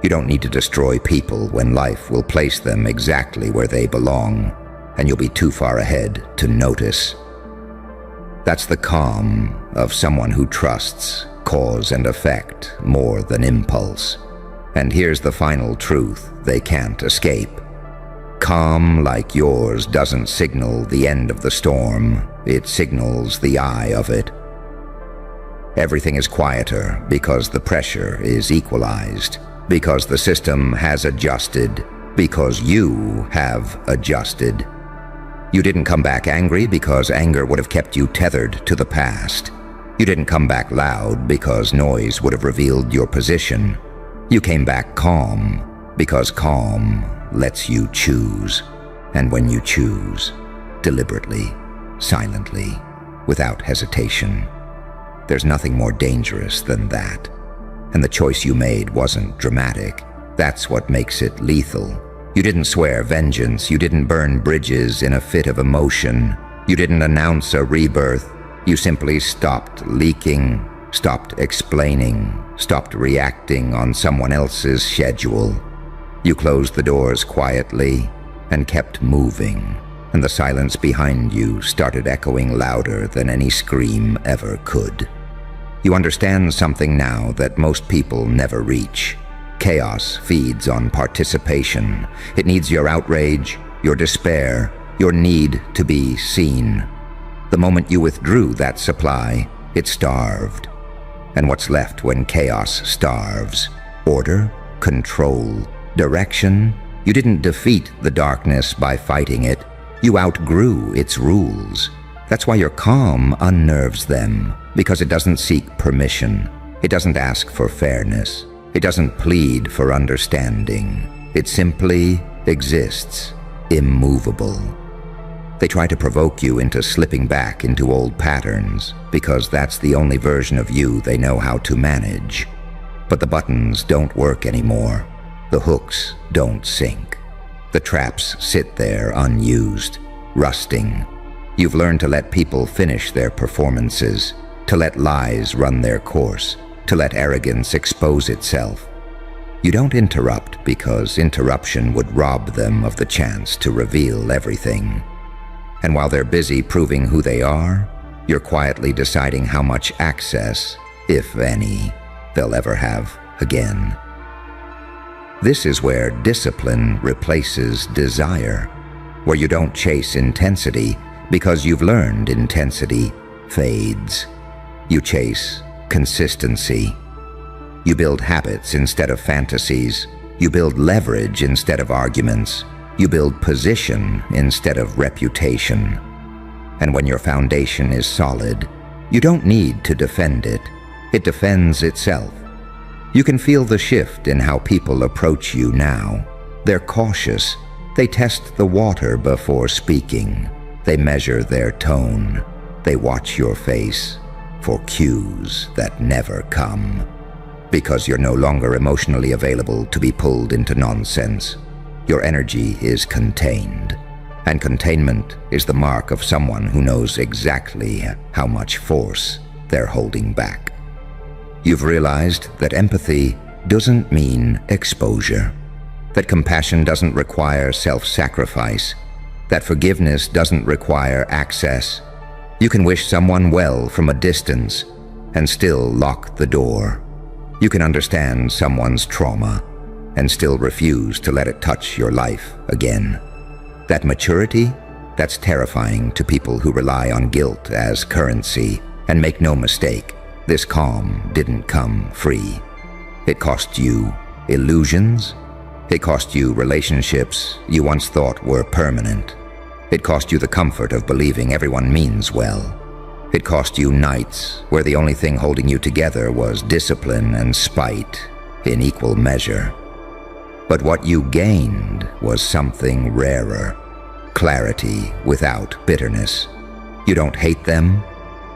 A: You don't need to destroy people when life will place them exactly where they belong, and you'll be too far ahead to notice. That's the calm of someone who trusts cause and effect more than impulse. And here's the final truth they can't escape. Calm like yours doesn't signal the end of the storm, it signals the eye of it. Everything is quieter because the pressure is equalized, because the system has adjusted, because you have adjusted. You didn't come back angry because anger would have kept you tethered to the past. You didn't come back loud because noise would have revealed your position. You came back calm because calm lets you choose. And when you choose, deliberately, silently, without hesitation, there's nothing more dangerous than that. And the choice you made wasn't dramatic. That's what makes it lethal. You didn't swear vengeance. You didn't burn bridges in a fit of emotion. You didn't announce a rebirth. You simply stopped leaking, stopped explaining, stopped reacting on someone else's schedule. You closed the doors quietly and kept moving, and the silence behind you started echoing louder than any scream ever could. You understand something now that most people never reach. Chaos feeds on participation. It needs your outrage, your despair, your need to be seen. The moment you withdrew that supply, it starved. And what's left when chaos starves? Order, control, direction. You didn't defeat the darkness by fighting it. You outgrew its rules. That's why your calm unnerves them, because it doesn't seek permission. It doesn't ask for fairness. It doesn't plead for understanding. It simply exists, immovable. They try to provoke you into slipping back into old patterns, because that's the only version of you they know how to manage. But the buttons don't work anymore. The hooks don't sink. The traps sit there unused, rusting. You've learned to let people finish their performances, to let lies run their course, to let arrogance expose itself. You don't interrupt because interruption would rob them of the chance to reveal everything. And while they're busy proving who they are, you're quietly deciding how much access, if any, they'll ever have again. This is where discipline replaces desire, where you don't chase intensity because you've learned intensity fades. You chase consistency. You build habits instead of fantasies. You build leverage instead of arguments. You build position instead of reputation. And when your foundation is solid, you don't need to defend it. It defends itself. You can feel the shift in how people approach you now. They're cautious. They test the water before speaking. They measure their tone. They watch your face for cues that never come. Because you're no longer emotionally available to be pulled into nonsense. Your energy is contained. And containment is the mark of someone who knows exactly how much force they're holding back. You've realized that empathy doesn't mean exposure, that compassion doesn't require self-sacrifice, that forgiveness doesn't require access. You can wish someone well from a distance and still lock the door. You can understand someone's trauma and still refuse to let it touch your life again. That maturity, that's terrifying to people who rely on guilt as currency. And make no mistake, this calm didn't come free. It cost you illusions. It cost you relationships you once thought were permanent. It cost you the comfort of believing everyone means well. It cost you nights where the only thing holding you together was discipline and spite in equal measure. But what you gained was something rarer, clarity without bitterness. You don't hate them.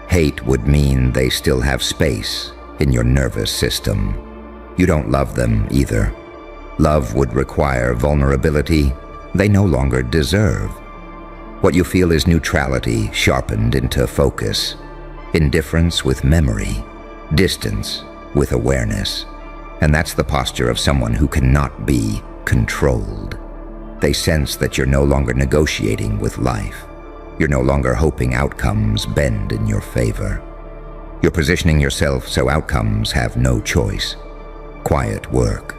A: Hate would mean they still have space in your nervous system. You don't love them either. love would require vulnerability they no longer deserve. What you feel is neutrality sharpened into focus, indifference with memory, distance with awareness. And that's the posture of someone who cannot be controlled. They sense that you're no longer negotiating with life. You're no longer hoping outcomes bend in your favor. You're positioning yourself so outcomes have no choice. Quiet work.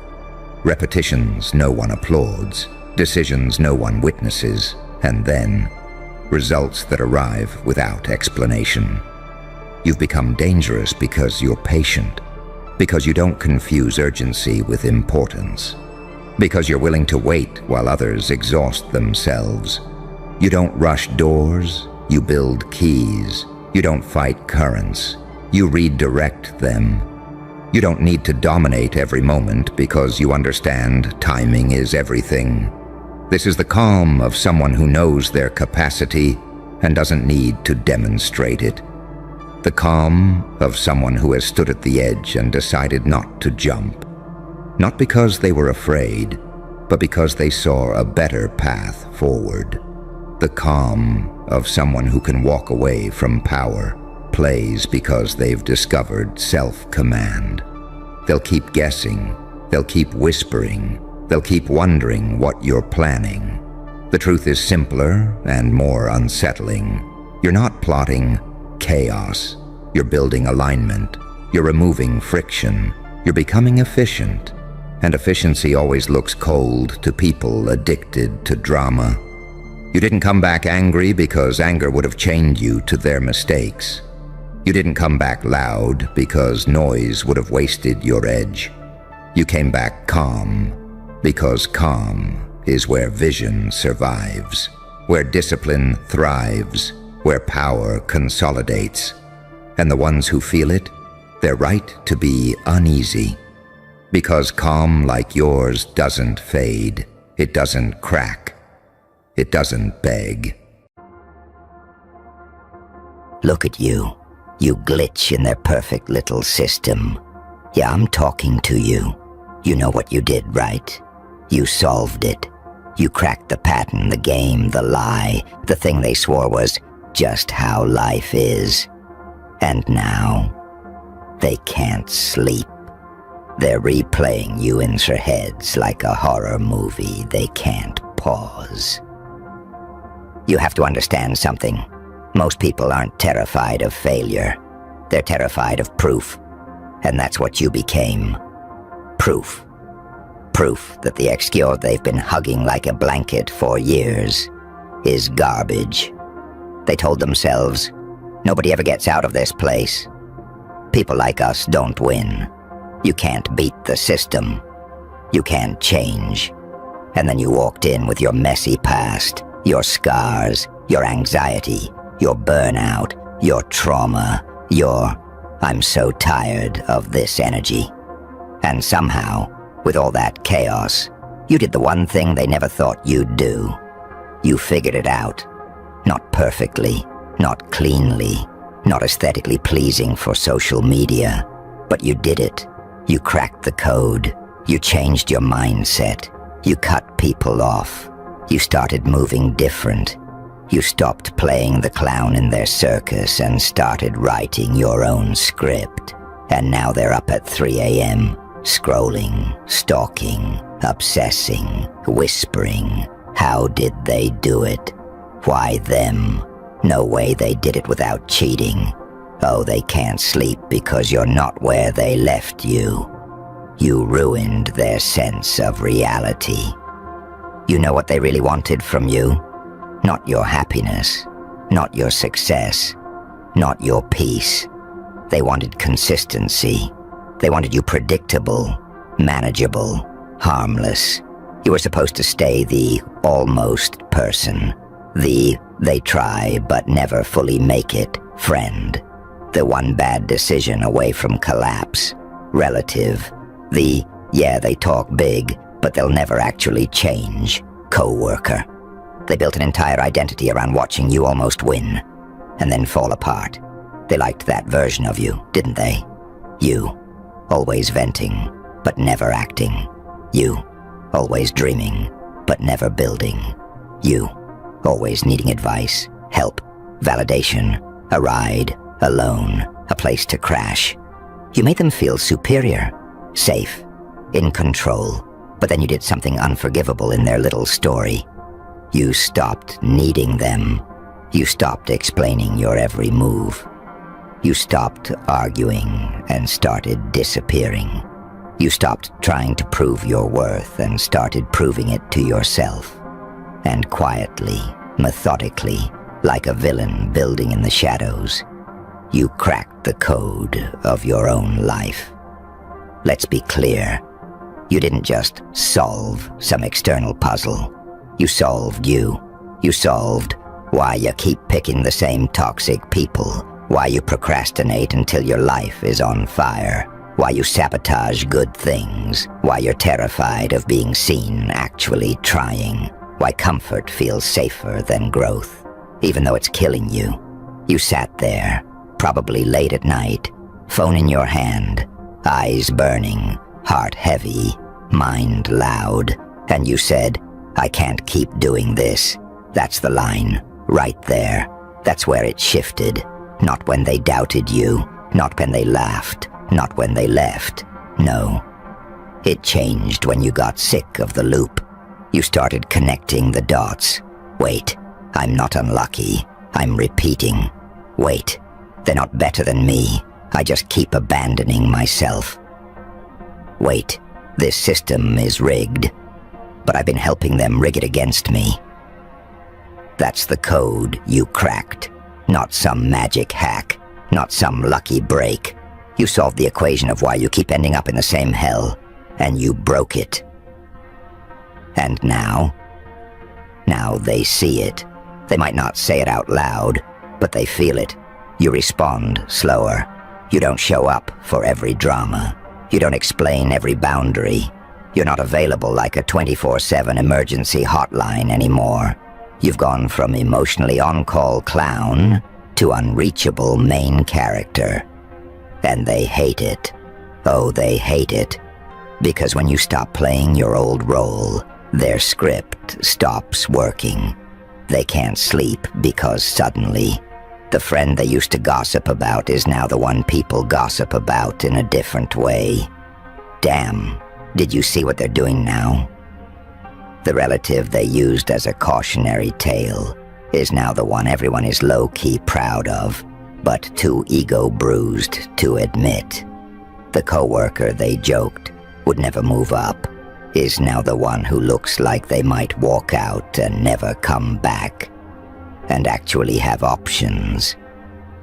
A: Repetitions no one applauds. Decisions no one witnesses. And then, results that arrive without explanation. You've become dangerous because you're patient. Because you don't confuse urgency with importance. Because you're willing to wait while others exhaust themselves. You don't rush doors. You build keys. You don't fight currents. You redirect them. You don't need to dominate every moment because you understand timing is everything. This is the calm of someone who knows their capacity and doesn't need to demonstrate it. The calm of someone who has stood at the edge and decided not to jump. Not because they were afraid, but because they saw a better path forward. The calm of someone who can walk away from power, plays because they've discovered self-command. They'll keep guessing, they'll keep whispering, they'll keep wondering what you're planning. The truth is simpler and more unsettling. You're not plotting chaos. You're building alignment. You're removing friction. You're becoming efficient. And efficiency always looks cold to people addicted to drama. You didn't come back angry because anger would have chained you to their mistakes. You didn't come back loud because noise would have wasted your edge. You came back calm because calm is where vision survives, where discipline thrives, where power consolidates. And the ones who feel it, they're right to be uneasy. Because calm like yours doesn't fade, it doesn't crack, it doesn't beg.
B: Look at you. You glitch in their perfect little system. Yeah, I'm talking to you. You know what you did, right? You solved it. You cracked the pattern, the game, the lie, the thing they swore was just how life is. And now, they can't sleep. They're replaying you in their heads like a horror movie. They can't pause. You have to understand something. Most people aren't terrified of failure. They're terrified of proof. And that's what you became. Proof. Proof that the excuse they've been hugging like a blanket for years is garbage. They told themselves, nobody ever gets out of this place. People like us don't win. You can't beat the system. You can't change. And then you walked in with your messy past, your scars, your anxiety, your burnout, your trauma, your I'm so tired of this energy. And somehow, with all that chaos, you did the one thing they never thought you'd do. You figured it out. Not perfectly, not cleanly, not aesthetically pleasing for social media, but you did it. You cracked the code. You changed your mindset. You cut people off. You started moving different. You stopped playing the clown in their circus and started writing your own script. And now they're up at 3 a.m., scrolling, stalking, obsessing, whispering. How did they do it? Why them? No way they did it without cheating. Oh, they can't sleep because you're not where they left you. You ruined their sense of reality. You know what they really wanted from you? Not your happiness, not your success, not your peace. They wanted consistency. They wanted you predictable, manageable, harmless. You were supposed to stay the almost person, the they try but never fully make it friend, the one bad decision away from collapse, relative, the yeah they talk big but they'll never actually change, co-worker. They built an entire identity around watching you almost win, and then fall apart. They liked that version of you, didn't they? You, always venting, but never acting. You, always dreaming, but never building. You, always needing advice, help, validation, a ride, a loan, a place to crash. You made them feel superior, safe, in control, but then you did something unforgivable in their little story. You stopped needing them. You stopped explaining your every move. You stopped arguing and started disappearing. You stopped trying to prove your worth and started proving it to yourself. And quietly, methodically, like a villain building in the shadows, you cracked the code of your own life. Let's be clear. You didn't just solve some external puzzle. You solved you. You solved why you keep picking the same toxic people, why you procrastinate until your life is on fire, why you sabotage good things, why you're terrified of being seen actually trying, why comfort feels safer than growth, even though it's killing you. You sat there, probably late at night, phone in your hand, eyes burning, heart heavy, mind loud, and you said, "I can't keep doing this." That's the line, right there. That's where it shifted. Not when they doubted you, not when they laughed, not when they left. No. It changed when you got sick of the loop. You started connecting the dots. Wait, I'm not unlucky. I'm repeating. Wait, they're not better than me. I just keep abandoning myself. Wait, this system is rigged, but I've been helping them rig it against me. That's the code you cracked, not some magic hack, not some lucky break. You solved the equation of why you keep ending up in the same hell, and you broke it. And now they see it. They might not say it out loud, but they feel it. You respond slower. You don't show up for every drama. You don't explain every boundary. You're not available like a 24/7 emergency hotline anymore. You've gone from emotionally on-call clown to unreachable main character. And they hate it. Oh, they hate it. Because when you stop playing your old role, their script stops working. They can't sleep because suddenly, the friend they used to gossip about is now the one people gossip about in a different way. Damn, did you see what they're doing now? The relative they used as a cautionary tale is now the one everyone is low-key proud of, but too ego-bruised to admit. The coworker they joked would never move up is now the one who looks like they might walk out and never come back, and actually have options.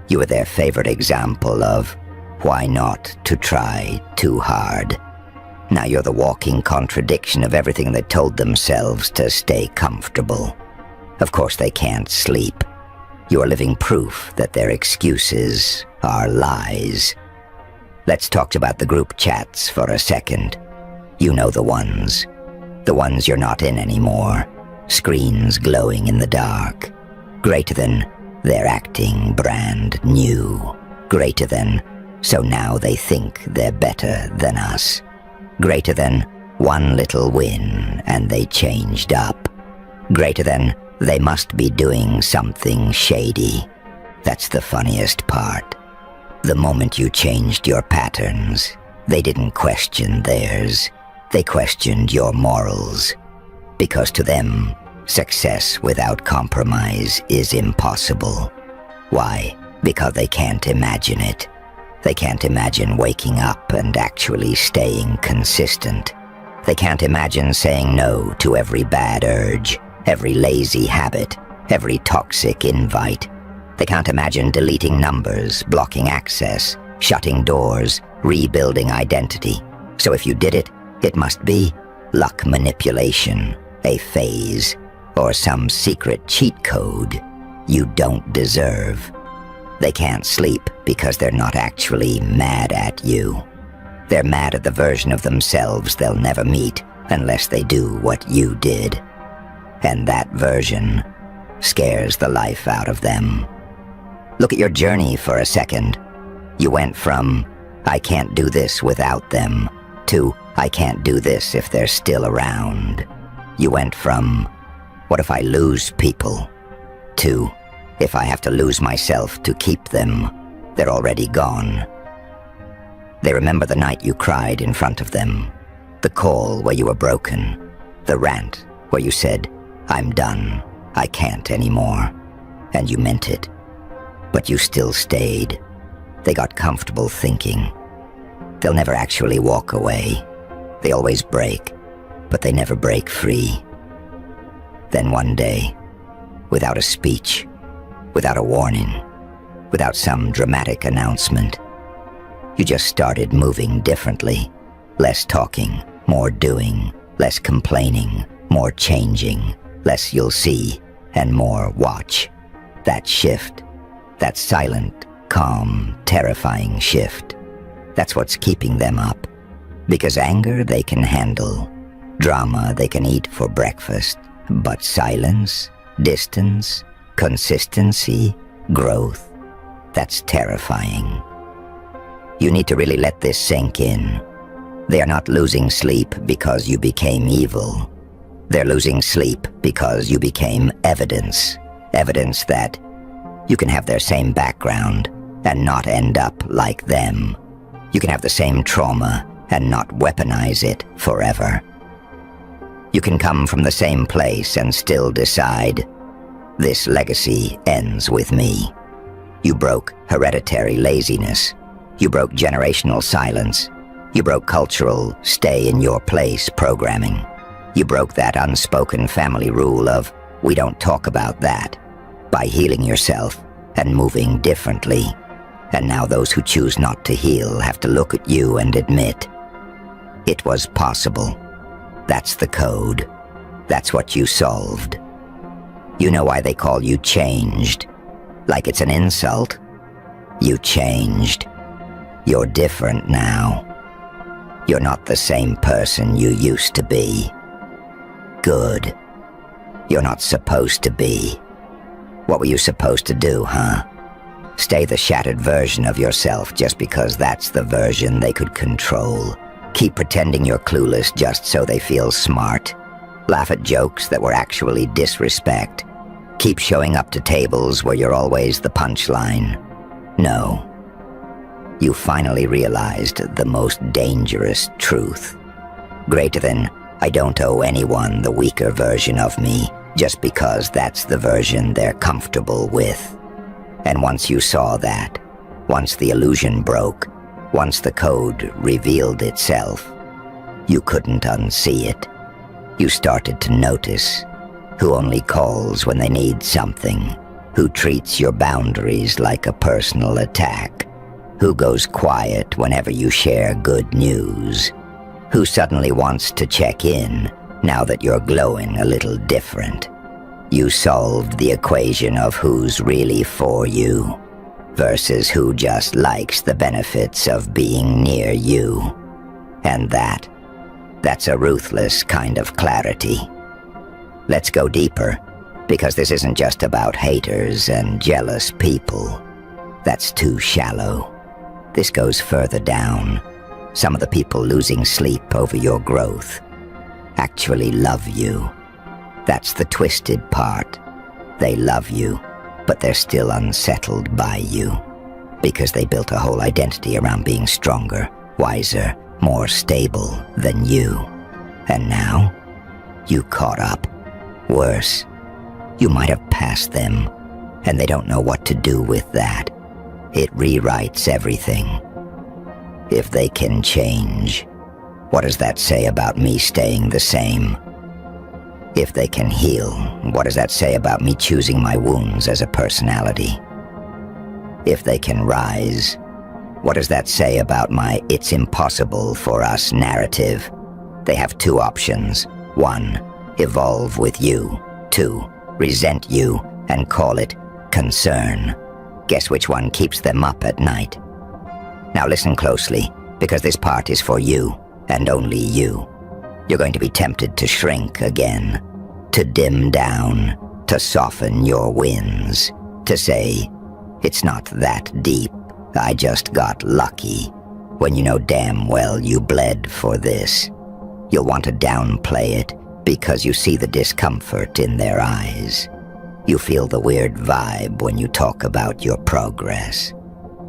B: You were their favorite example of why not to try too hard. Now you're the walking contradiction of everything they told themselves to stay comfortable. Of course they can't sleep. You are living proof that their excuses are lies. Let's talk about the group chats for a second. You know the ones you're not in anymore. Screens glowing in the dark. Greater than they're acting brand new. Greater than so now they think they're better than us. Greater than one little win and they changed up. Greater than they must be doing something shady. That's the funniest part. The moment you changed your patterns, they didn't question theirs. They questioned your morals. Because to them, success without compromise is impossible. Why? Because they can't imagine it. They can't imagine waking up and actually staying consistent. They can't imagine saying no to every bad urge, every lazy habit, every toxic invite. They can't imagine deleting numbers, blocking access, shutting doors, rebuilding identity. So if you did it, it must be luck manipulation, a phase, or some secret cheat code you don't deserve. They can't sleep because they're not actually mad at you. They're mad at the version of themselves they'll never meet unless they do what you did. And that version scares the life out of them. Look at your journey for a second. You went from, I can't do this without them, to I can't do this if they're still around. You went from, what if I lose people, to, if I have to lose myself to keep them, they're already gone. They remember the night you cried in front of them, the call where you were broken, the rant where you said, I'm done, I can't anymore, and you meant it. But you still stayed. They got comfortable thinking. They'll never actually walk away. They always break, but they never break free. Then one day, without a speech, without a warning, without some dramatic announcement, you just started moving differently. Less talking, more doing, less complaining, more changing, less you'll see, and more watch. That shift, that silent, calm, terrifying shift, that's what's keeping them up. Because anger they can handle, drama they can eat for breakfast, but silence, distance, consistency, growth, that's terrifying. You need to really let this sink in. They are not losing sleep because you became evil. They're losing sleep because you became evidence. Evidence that you can have their same background and not end up like them. You can have the same trauma and not weaponize it forever. You can come from the same place and still decide, this legacy ends with me. You broke hereditary laziness. You broke generational silence. You broke cultural stay-in-your-place programming. You broke that unspoken family rule of, we don't talk about that, by healing yourself and moving differently. And now those who choose not to heal have to look at you and admit, it was possible. That's the code. That's what you solved. You know why they call you changed? Like it's an insult? You changed. You're different now. You're not the same person you used to be. Good. You're not supposed to be. What were you supposed to do, huh? Stay the shattered version of yourself just because that's the version they could control. Keep pretending you're clueless just so they feel smart. Laugh at jokes that were actually disrespect. Keep showing up to tables where you're always the punchline. No. You finally realized the most dangerous truth. Greater than, I don't owe anyone the weaker version of me, just because that's the version they're comfortable with. And once you saw that, once the illusion broke, once the code revealed itself, you couldn't unsee it. You started to notice who only calls when they need something, who treats your boundaries like a personal attack, who goes quiet whenever you share good news, who suddenly wants to check in now that you're glowing a little different. You solved the equation of who's really for you versus who just likes the benefits of being near you. And that's a ruthless kind of clarity. Let's go deeper, because this isn't just about haters and jealous people. That's too shallow. This goes further down. Some of the people losing sleep over your growth actually love you. That's the twisted part. They love you, but they're still unsettled by you, because they built a whole identity around being stronger, wiser, more stable than you. And now, you caught up. Worse, you might have passed them, and they don't know what to do with that. It rewrites everything. If they can change, what does that say about me staying the same? If they can heal, what does that say about me choosing my wounds as a personality? If they can rise, what does that say about my "it's impossible for us" narrative? They have two options. 1, evolve with you. 2, resent you and call it concern. Guess which one keeps them up at night? Now listen closely, because this part is for you, and only you. You're going to be tempted to shrink again, to dim down, to soften your wins, to say, it's not that deep, I just got lucky. when you know damn well you bled for this. You'll want to downplay it because you see the discomfort in their eyes. You feel the weird vibe when you talk about your progress.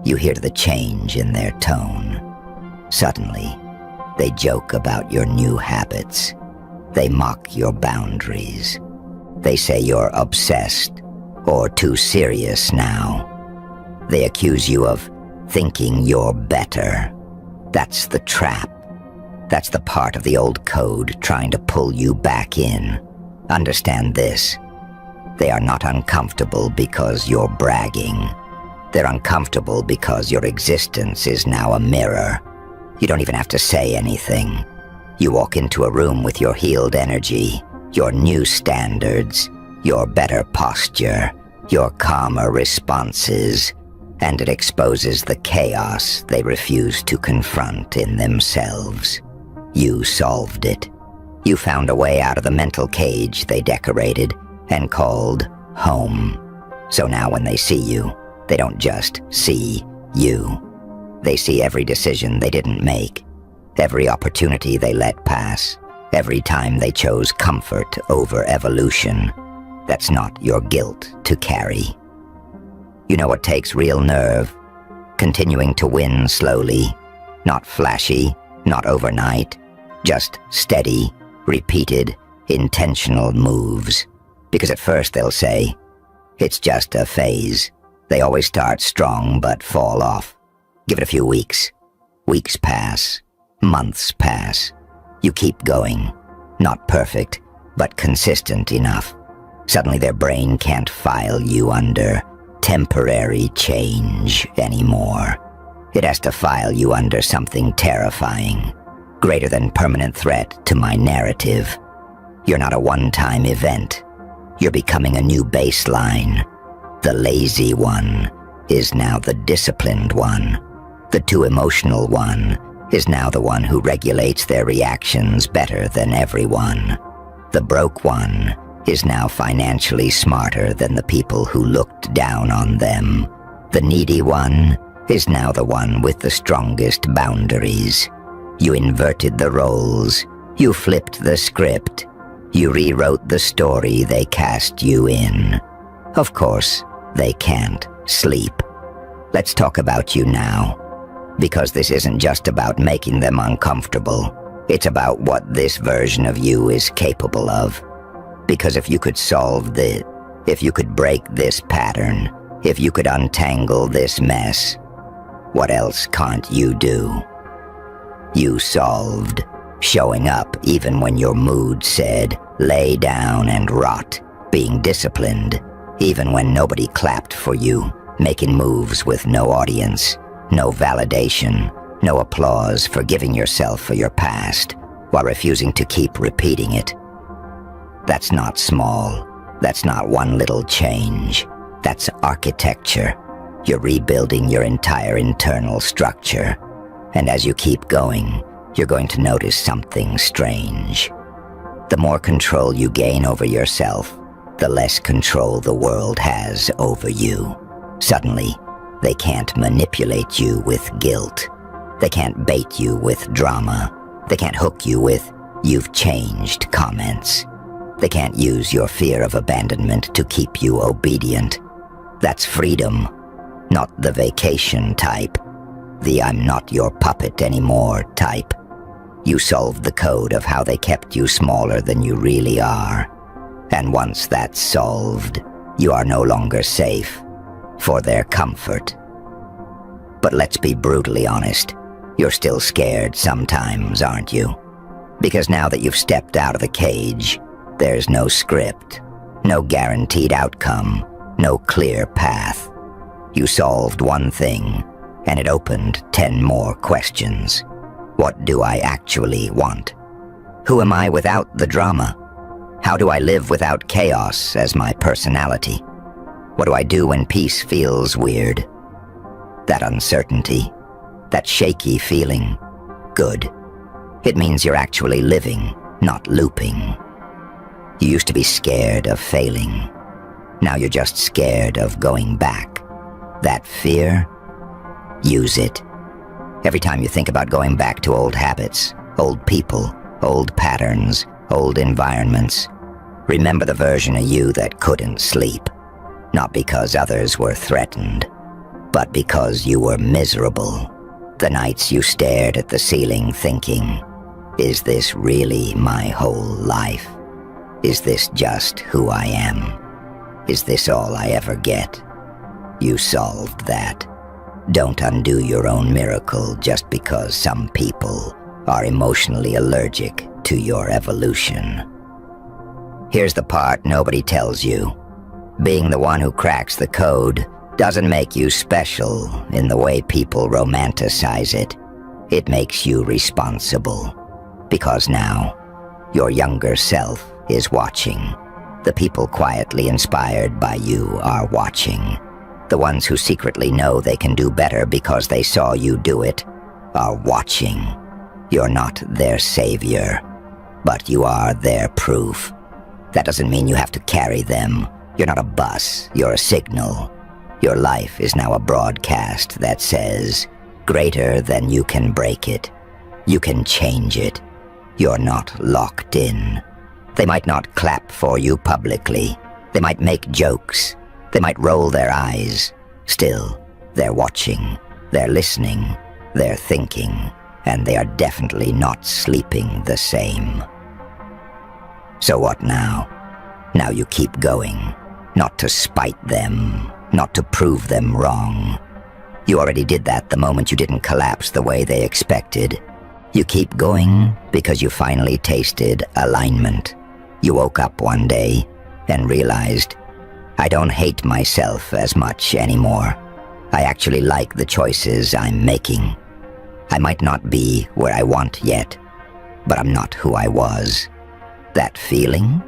B: You hear the change in their tone. Suddenly, they joke about your new habits. They mock your boundaries. They say you're obsessed or too serious now. They accuse you of thinking you're better. That's the trap. That's the part of the old code trying to pull you back in. Understand this. They are not uncomfortable because you're bragging. They're uncomfortable because your existence is now a mirror. You don't even have to say anything. You walk into a room with your healed energy, your new standards, your better posture, your calmer responses, and it exposes the chaos they refuse to confront in themselves. You solved it. You found a way out of the mental cage they decorated and called home. So now when they see you, they don't just see you. They see every decision they didn't make, every opportunity they let pass, every time they chose comfort over evolution. That's not your guilt to carry. You know what takes real nerve? Continuing to win slowly, not flashy, not overnight, just steady, repeated, intentional moves. Because at first they'll say, it's just a phase. They always start strong but fall off. Give it a few weeks. Weeks pass. Months pass. You keep going. Not perfect, but consistent enough. Suddenly their brain can't file you under temporary change anymore. It has to file you under something terrifying, greater than permanent threat to my narrative. You're not a one-time event. You're becoming a new baseline. The lazy one is now the disciplined one. The too emotional one is now the one who regulates their reactions better than everyone. The broke one is now financially smarter than the people who looked down on them. The needy one is now the one with the strongest boundaries. You inverted the roles. You flipped the script. You rewrote the story they cast you in. Of course, they can't sleep. Let's talk about you now. Because this isn't just about making them uncomfortable. It's about what this version of you is capable of. Because if you could if you could break this pattern, if you could untangle this mess, what else can't you do? You solved. Showing up even when your mood said, lay down and rot. Being disciplined, even when nobody clapped for you. Making moves with no audience, no validation, no applause for giving yourself for your past, while refusing to keep repeating it. That's not small. That's not one little change. That's architecture. You're rebuilding your entire internal structure. And as you keep going, you're going to notice something strange. The more control you gain over yourself, the less control the world has over you. Suddenly, they can't manipulate you with guilt. They can't bait you with drama. They can't hook you with, you've changed comments. They can't use your fear of abandonment to keep you obedient. That's freedom, not the vacation type. The I'm not your puppet anymore type. You solved the code of how they kept you smaller than you really are. And once that's solved, you are no longer safe for their comfort. But let's be brutally honest. You're still scared sometimes, aren't you? Because now that you've stepped out of the cage, there's no script, no guaranteed outcome, no clear path. You solved one thing, and it opened 10 more questions. What do I actually want? Who am I without the drama? How do I live without chaos as my personality? What do I do when peace feels weird? That uncertainty, that shaky feeling, good. It means you're actually living, not looping. You used to be scared of failing. Now you're just scared of going back. That fear, use it. Every time you think about going back to old habits, old people, old patterns, old environments, remember the version of you that couldn't sleep. Not because others were threatened, but because you were miserable. The nights you stared at the ceiling thinking, is this really my whole life? Is this just who I am? Is this all I ever get? You solved that. Don't undo your own miracle just because some people are emotionally allergic to your evolution. Here's the part nobody tells you. Being the one who cracks the code doesn't make you special in the way people romanticize it. It makes you responsible. Because now, your younger self is watching. The people quietly inspired by you are watching. The ones who secretly know they can do better because they saw you do it are watching. You're not their savior, but you are their proof. That doesn't mean you have to carry them. You're not a bus, you're a signal. Your life is now a broadcast that says, greater than you can break it. You can change it. You're not locked in. They might not clap for you publicly. They might make jokes. They might roll their eyes. Still, they're watching. They're listening. They're thinking. And they are definitely not sleeping the same. So what now? Now you keep going. Not to spite them. Not to prove them wrong. You already did that the moment you didn't collapse the way they expected. You keep going because you finally tasted alignment. You woke up one day and realized, I don't hate myself as much anymore. I actually like the choices I'm making. I might not be where I want yet, but I'm not who I was. That feeling,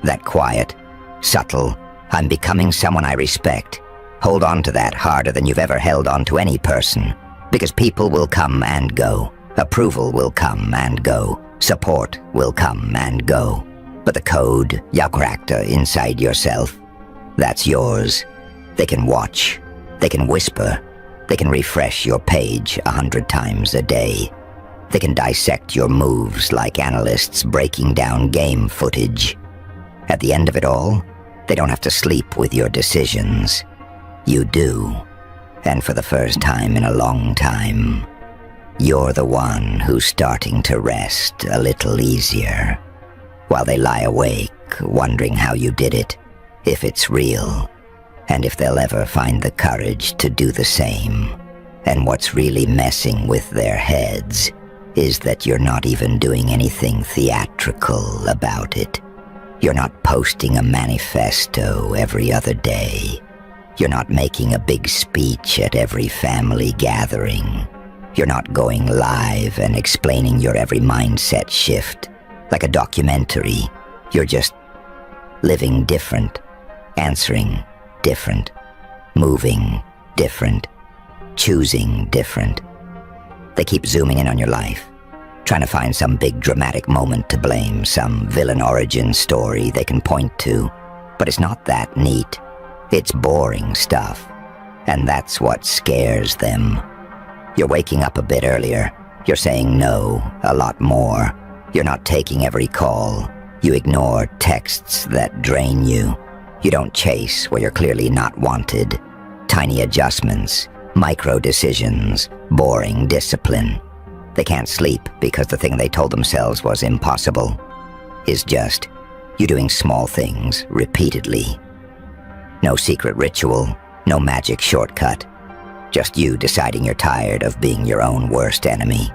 B: that quiet, subtle, I'm becoming someone I respect. Hold on to that harder than you've ever held on to any person, because people will come and go. Approval will come and go. Support will come and go. But the code you cracked inside yourself, that's yours. They can watch. They can whisper. They can refresh your page 100 times a day. They can dissect your moves like analysts breaking down game footage. At the end of it all, they don't have to sleep with your decisions. You do. And for the first time in a long time, you're the one who's starting to rest a little easier, while they lie awake, wondering how you did it, if it's real, and if they'll ever find the courage to do the same. And what's really messing with their heads is that you're not even doing anything theatrical about it. You're not posting a manifesto every other day. You're not making a big speech at every family gathering. You're not going live and explaining your every mindset shift like a documentary. You're just living different, answering different, moving different, choosing different. They keep zooming in on your life, trying to find some big dramatic moment to blame, some villain origin story they can point to. But it's not that neat. It's boring stuff. And that's what scares them. You're waking up a bit earlier. You're saying no a lot more. You're not taking every call. You ignore texts that drain you. You don't chase where you're clearly not wanted. Tiny adjustments, micro decisions, boring discipline. They can't sleep because the thing they told themselves was impossible is just you doing small things repeatedly. No secret ritual, no magic shortcut. Just you deciding you're tired of being your own worst enemy.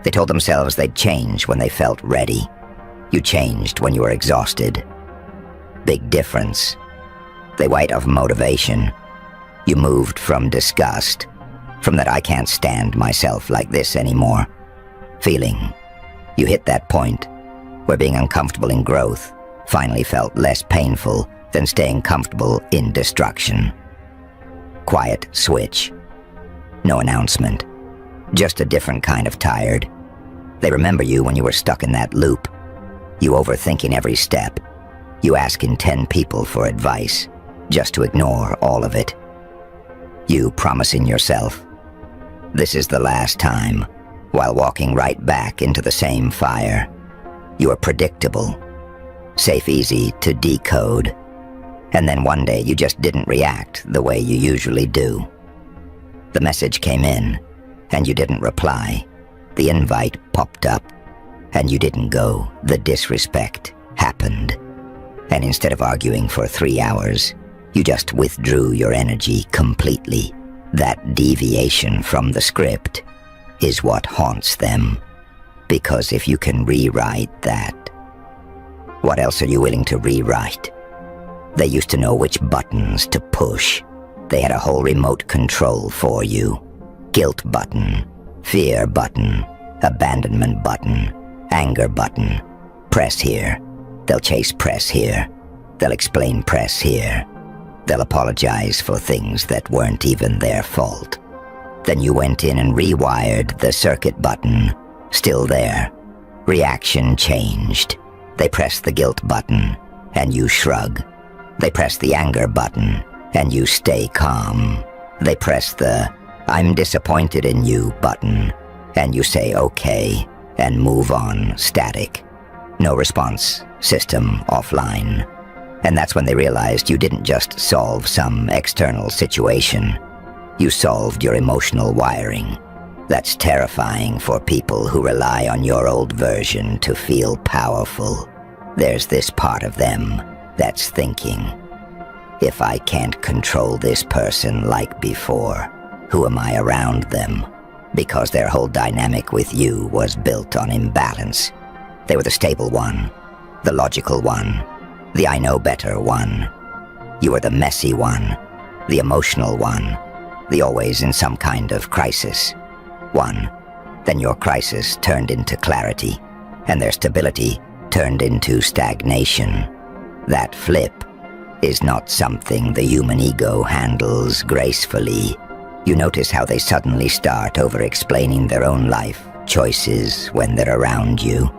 B: They told themselves they'd change when they felt ready. You changed when you were exhausted. Big difference. They white of motivation. You moved from disgust, from that I can't stand myself like this anymore. Feeling. You hit that point where being uncomfortable in growth finally felt less painful than staying comfortable in destruction. Quiet switch. No announcement. Just a different kind of tired. They remember you when you were stuck in that loop. You overthinking every step. You asking 10 people for advice, just to ignore all of it. You promising yourself, this is the last time, while walking right back into the same fire. You are predictable, safe easy to decode, and then one day you just didn't react the way you usually do. The message came in, and you didn't reply. The invite popped up, and you didn't go. The disrespect happened. And instead of arguing for 3 hours, you just withdrew your energy completely. That deviation from the script is what haunts them. Because if you can rewrite that, what else are you willing to rewrite? They used to know which buttons to push. They had a whole remote control for you. Guilt button, fear button, abandonment button, anger button. Press here. They'll chase press here. They'll explain press here. They'll apologize for things that weren't even their fault. Then you went in and rewired the circuit button. Still there. Reaction changed. They press the guilt button, and you shrug. They press the anger button, and you stay calm. They press the "I'm disappointed in you" button, and you say okay, and move on, static. No response, system offline. And that's when they realized you didn't just solve some external situation. You solved your emotional wiring. That's terrifying for people who rely on your old version to feel powerful. There's this part of them that's thinking, if I can't control this person like before, who am I around them? Because their whole dynamic with you was built on imbalance. They were the stable one, the logical one, the I know better one. You were the messy one, the emotional one, the always in some kind of crisis one. Then your crisis turned into clarity, and their stability turned into stagnation. That flip is not something the human ego handles gracefully. You notice how they suddenly start over-explaining their own life choices when they're around you.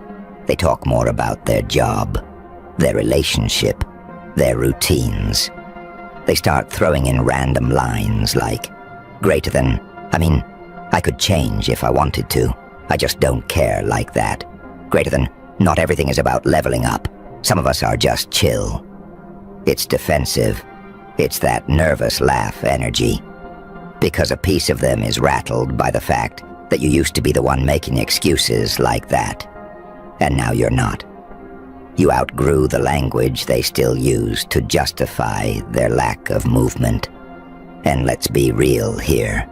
B: They talk more about their job, their relationship, their routines. They start throwing in random lines like, greater than, I could change if I wanted to. I just don't care like that. Greater than, not everything is about leveling up. Some of us are just chill. It's defensive. It's that nervous laugh energy. Because a piece of them is rattled by the fact that you used to be the one making excuses like that. And now you're not. You outgrew the language they still use to justify their lack of movement. And let's be real here.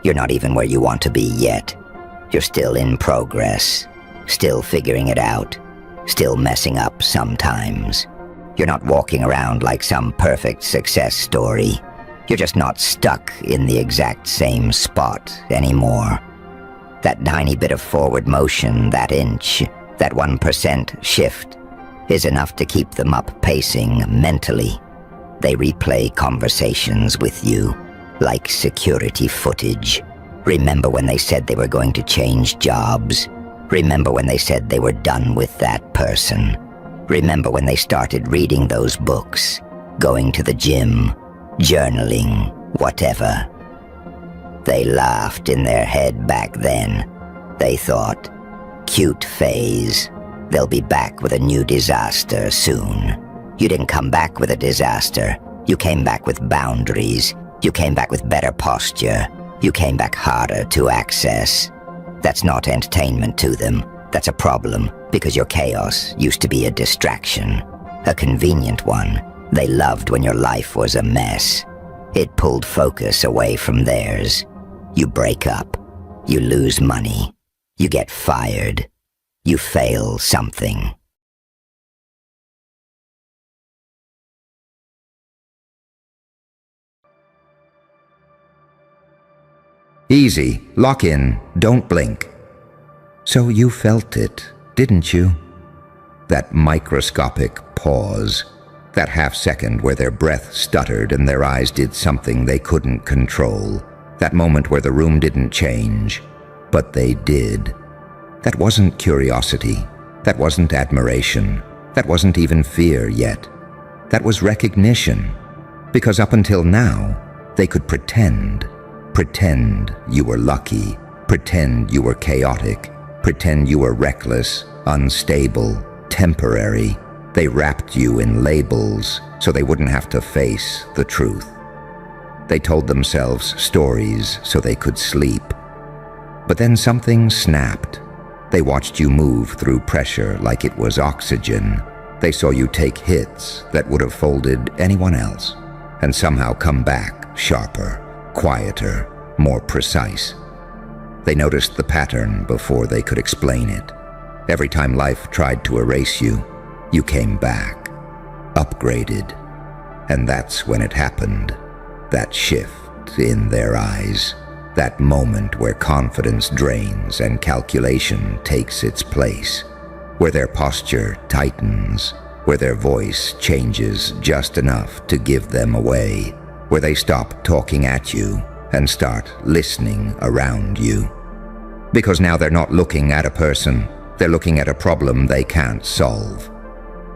B: You're not even where you want to be yet. You're still in progress, still figuring it out, still messing up sometimes. You're not walking around like some perfect success story. You're just not stuck in the exact same spot anymore. That tiny bit of forward motion, that inch, that 1% shift, is enough to keep them up pacing mentally. They replay conversations with you like security footage. Remember when they said they were going to change jobs? Remember when they said they were done with that person? Remember when they started reading those books, going to the gym, journaling, whatever? They laughed in their head back then. They thought, cute phase. They'll be back with a new disaster soon. You didn't come back with a disaster. You came back with boundaries. You came back with better posture. You came back harder to access. That's not entertainment to them. That's a problem, because your chaos used to be a distraction, a convenient one. They loved when your life was a mess. It pulled focus away from theirs. You break up. You lose money. You get fired. You fail something.
A: Easy. Lock in. Don't blink. So you felt it, didn't you? That microscopic pause. That half second where their breath stuttered and their eyes did something they couldn't control. That moment where the room didn't change, but they did. That wasn't curiosity. That wasn't admiration. That wasn't even fear yet. That was recognition. Because up until now, they could pretend Pretend you were lucky. Pretend you were chaotic. Pretend you were reckless, unstable, temporary. They wrapped you in labels so they wouldn't have to face the truth. They told themselves stories so they could sleep. But then something snapped. They watched you move through pressure like it was oxygen. They saw you take hits that would have folded anyone else, and somehow come back sharper, quieter, more precise. They noticed the pattern before they could explain it. Every time life tried to erase you, you came back, upgraded. And that's when it happened. That shift in their eyes. That moment where confidence drains and calculation takes its place. Where their posture tightens. Where their voice changes just enough to give them away. Where they stop talking at you and start listening around you. Because now they're not looking at a person, they're looking at a problem they can't solve.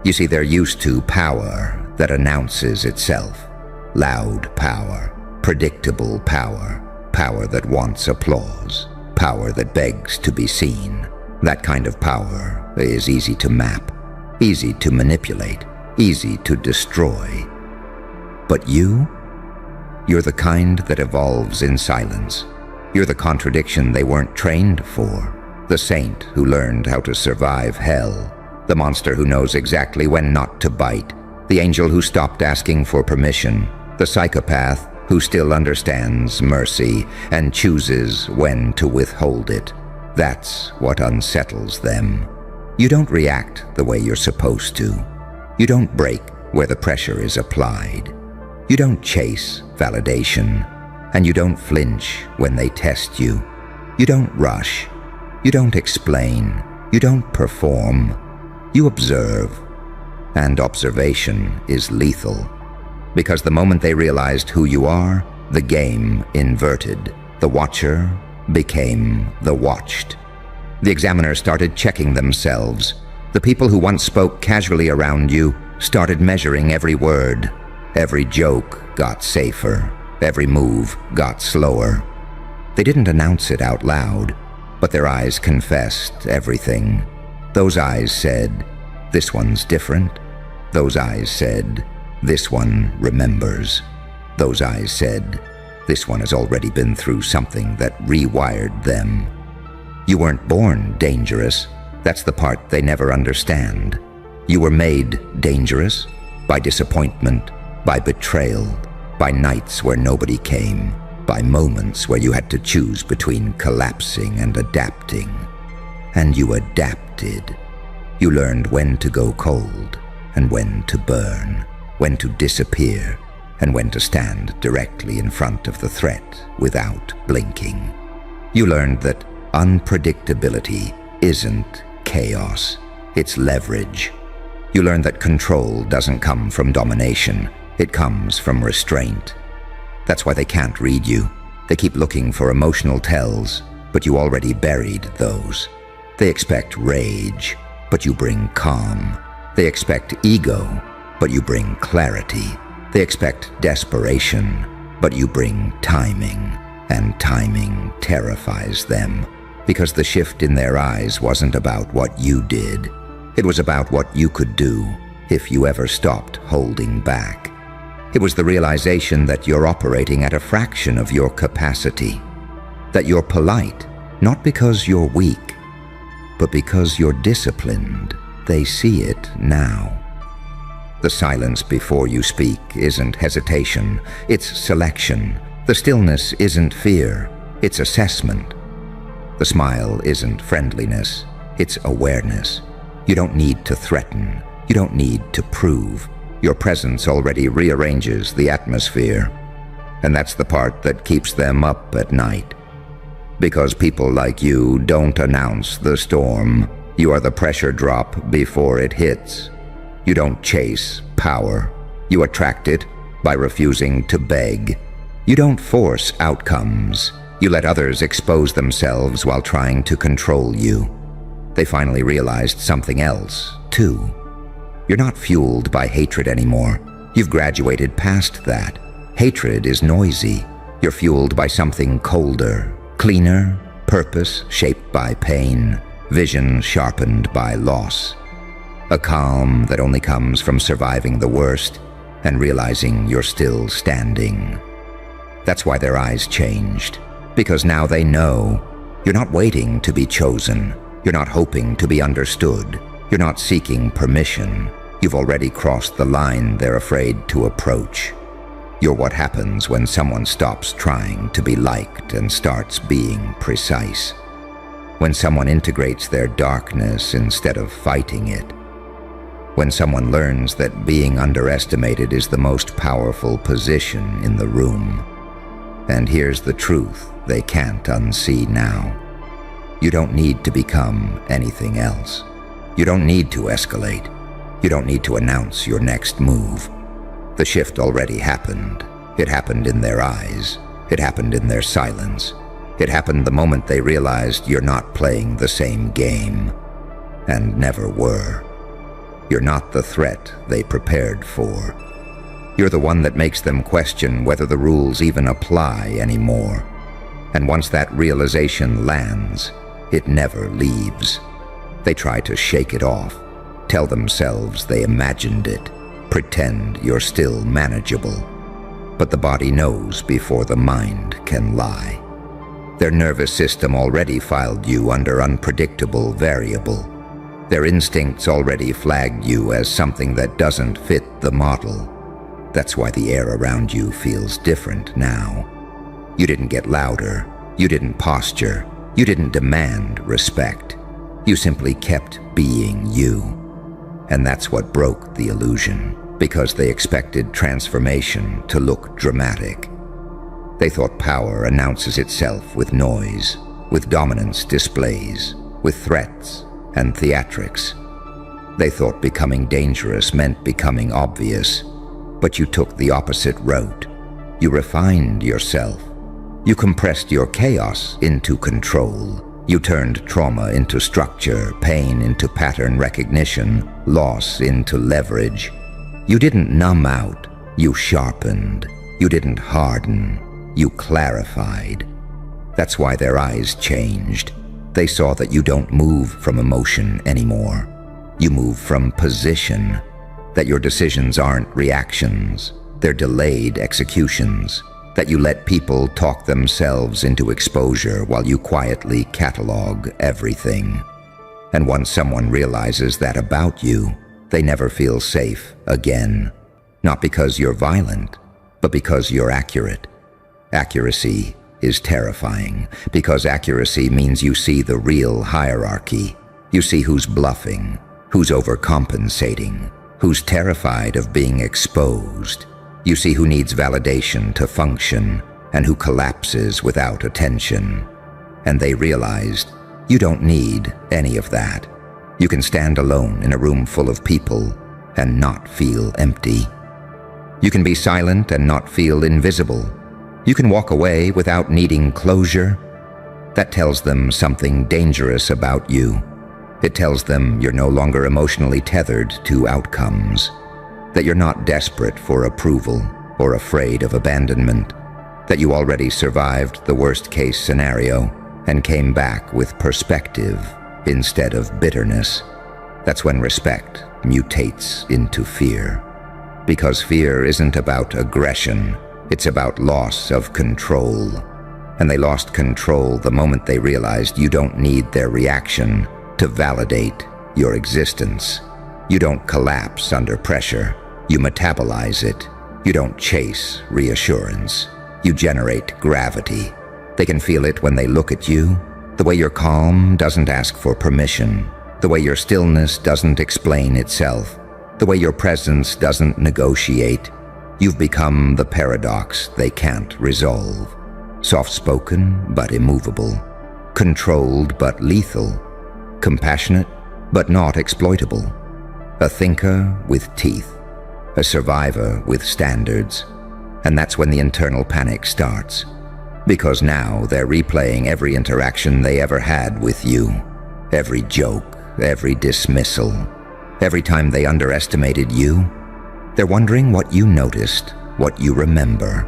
A: You see, they're used to power that announces itself. Loud power, predictable power, power that wants applause, power that begs to be seen. That kind of power is easy to map, easy to manipulate, easy to destroy. But you're the kind that evolves in silence. You're the contradiction they weren't trained for. The saint who learned how to survive hell. The monster who knows exactly when not to bite. The angel who stopped asking for permission. The psychopath who still understands mercy and chooses when to withhold it. That's what unsettles them. You don't react the way you're supposed to. You don't break where the pressure is applied. You don't chase validation. And you don't flinch when they test you. You don't rush. You don't explain. You don't perform. You observe. And observation is lethal. Because the moment they realized who you are, the game inverted. The watcher became the watched. The examiners started checking themselves. The people who once spoke casually around you started measuring every word. Every joke got safer. Every move got slower. They didn't announce it out loud, but their eyes confessed everything. Those eyes said, "This one's different." Those eyes said, "This one remembers." Those eyes said, "This one has already been through something that rewired them." You weren't born dangerous. That's the part they never understand. You were made dangerous by disappointment, by betrayal, by nights where nobody came, by moments where you had to choose between collapsing and adapting. And you adapted. You learned when to go cold, and when to burn, when to disappear, and when to stand directly in front of the threat without blinking. You learned that unpredictability isn't chaos, it's leverage. You learned that control doesn't come from domination. It comes from restraint. That's why they can't read you. They keep looking for emotional tells, but you already buried those. They expect rage, but you bring calm. They expect ego, but you bring clarity. They expect desperation, but you bring timing. And timing terrifies them, because the shift in their eyes wasn't about what you did. It was about what you could do if you ever stopped holding back. It was the realization that you're operating at a fraction of your capacity. That you're polite, not because you're weak, but because you're disciplined. They see it now. The silence before you speak isn't hesitation, it's selection. The stillness isn't fear, it's assessment. The smile isn't friendliness, it's awareness. You don't need to threaten, you don't need to prove. Your presence already rearranges the atmosphere. And that's the part that keeps them up at night. Because people like you don't announce the storm. You are the pressure drop before it hits. You don't chase power. You attract it by refusing to beg. You don't force outcomes. You let others expose themselves while trying to control you. They finally realized something else, too. You're not fueled by hatred anymore. You've graduated past that. Hatred is noisy. You're fueled by something colder, cleaner, purpose shaped by pain, vision sharpened by loss. A calm that only comes from surviving the worst and realizing you're still standing. That's why their eyes changed, because now they know you're not waiting to be chosen. You're not hoping to be understood. You're not seeking permission. You've already crossed the line they're afraid to approach. You're what happens when someone stops trying to be liked and starts being precise. When someone integrates their darkness instead of fighting it. When someone learns that being underestimated is the most powerful position in the room. And here's the truth they can't unsee now. You don't need to become anything else. You don't need to escalate. You don't need to announce your next move. The shift already happened. It happened in their eyes. It happened in their silence. It happened the moment they realized you're not playing the same game, and never were. You're not the threat they prepared for. You're the one that makes them question whether the rules even apply anymore. And once that realization lands, it never leaves. They try to shake it off, tell themselves they imagined it, pretend you're still manageable. But the body knows before the mind can lie. Their nervous system already filed you under unpredictable variable. Their instincts already flagged you as something that doesn't fit the model. That's why the air around you feels different now. You didn't get louder. You didn't posture. You didn't demand respect. You simply kept being you. And that's what broke the illusion, because they expected transformation to look dramatic. They thought power announces itself with noise, with dominance displays, with threats and theatrics. They thought becoming dangerous meant becoming obvious, but you took the opposite route. You refined yourself. You compressed your chaos into control. You turned trauma into structure, pain into pattern recognition, loss into leverage. You didn't numb out, you sharpened. You didn't harden, you clarified. That's why their eyes changed. They saw that you don't move from emotion anymore. You move from position. That your decisions aren't reactions, they're delayed executions. That you let people talk themselves into exposure while you quietly catalog everything. And once someone realizes that about you, they never feel safe again. Not because you're violent, but because you're accurate. Accuracy is terrifying, because accuracy means you see the real hierarchy. You see who's bluffing, who's overcompensating, who's terrified of being exposed. You see who needs validation to function and who collapses without attention. And they realized you don't need any of that. You can stand alone in a room full of people and not feel empty. You can be silent and not feel invisible. You can walk away without needing closure. That tells them something dangerous about you. It tells them you're no longer emotionally tethered to outcomes, that you're not desperate for approval or afraid of abandonment, that you already survived the worst-case scenario and came back with perspective instead of bitterness. That's when respect mutates into fear. Because fear isn't about aggression, it's about loss of control. And they lost control the moment they realized you don't need their reaction to validate your existence. You don't collapse under pressure. You metabolize it. You don't chase reassurance. You generate gravity. They can feel it when they look at you. The way your calm doesn't ask for permission. The way your stillness doesn't explain itself. The way your presence doesn't negotiate. You've become the paradox they can't resolve. Soft-spoken but immovable. Controlled but lethal. Compassionate but not exploitable. A thinker with teeth. A survivor with standards. And that's when the internal panic starts. Because now they're replaying every interaction they ever had with you. Every joke, every dismissal. Every time they underestimated you. They're wondering what you noticed, what you remember.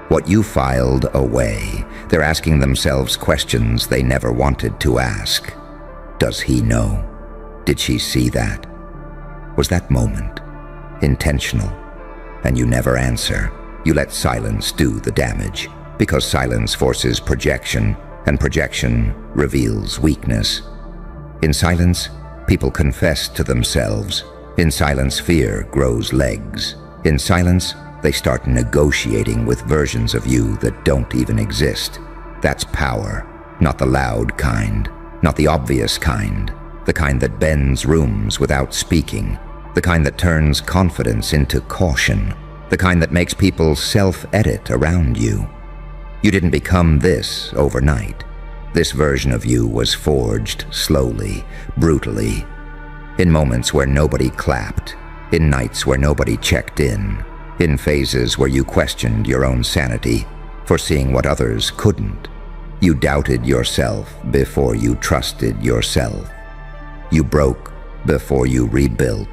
A: What you filed away, they're asking themselves questions they never wanted to ask. Does he know? Did she see that? Was that moment intentional? And you never answer. You let silence do the damage, because silence forces projection, and projection reveals weakness. In silence, people confess to themselves. In silence, fear grows legs. In silence, they start negotiating with versions of you that don't even exist. That's power, not the loud kind, not the obvious kind, the kind that bends rooms without speaking, the kind that turns confidence into caution, the kind that makes people self-edit around you. You didn't become this overnight. This version of you was forged slowly, brutally, in moments where nobody clapped, in nights where nobody checked in phases where you questioned your own sanity, foreseeing what others couldn't. You doubted yourself before you trusted yourself. You broke before you rebuilt.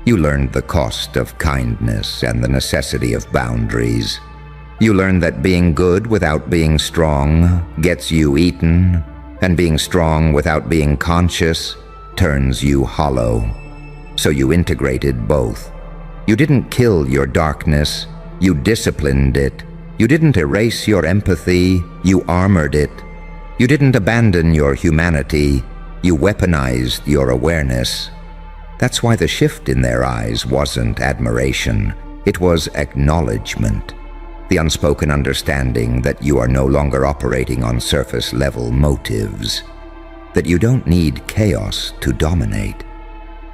A: You learned the cost of kindness and the necessity of boundaries. You learned that being good without being strong gets you eaten, and being strong without being conscious turns you hollow. So you integrated both. You didn't kill your darkness, you disciplined it. You didn't erase your empathy, you armored it. You didn't abandon your humanity, you weaponized your awareness. That's why the shift in their eyes wasn't admiration, it was acknowledgement. The unspoken understanding that you are no longer operating on surface-level motives. That you don't need chaos to dominate,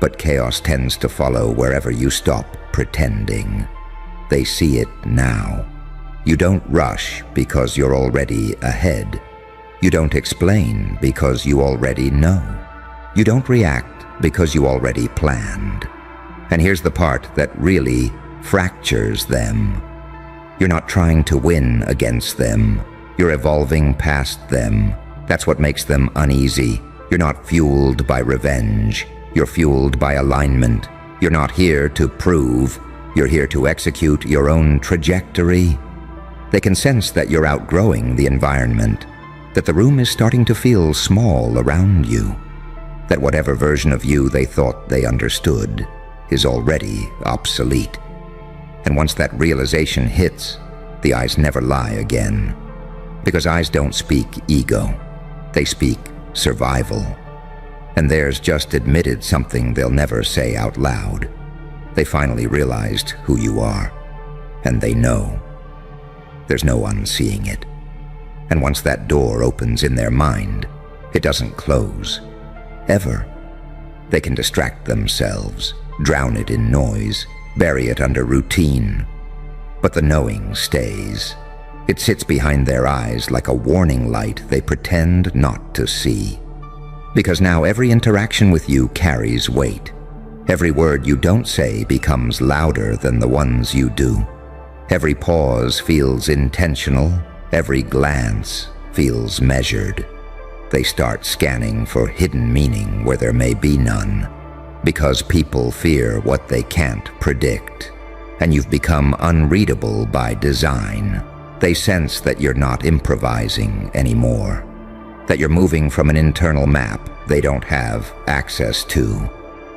A: but chaos tends to follow wherever you stop pretending. They see it now. You don't rush because you're already ahead. You don't explain because you already know. You don't react because you already planned. And here's the part that really fractures them. You're not trying to win against them. You're evolving past them. That's what makes them uneasy. You're not fueled by revenge. You're fueled by alignment. You're not here to prove. You're here to execute your own trajectory. They can sense that you're outgrowing the environment, that the room is starting to feel small around you, that whatever version of you they thought they understood is already obsolete. And once that realization hits, the eyes never lie again. Because eyes don't speak ego, they speak survival. And theirs just admitted something they'll never say out loud. They finally realized who you are, and they know. There's no unseeing it. And once that door opens in their mind, it doesn't close. Ever. They can distract themselves, drown it in noise, bury it under routine. But the knowing stays. It sits behind their eyes like a warning light they pretend not to see. Because now every interaction with you carries weight. Every word you don't say becomes louder than the ones you do. Every pause feels intentional. Every glance feels measured. They start scanning for hidden meaning where there may be none. Because people fear what they can't predict. And you've become unreadable by design. They sense that you're not improvising anymore. That you're moving from an internal map they don't have access to.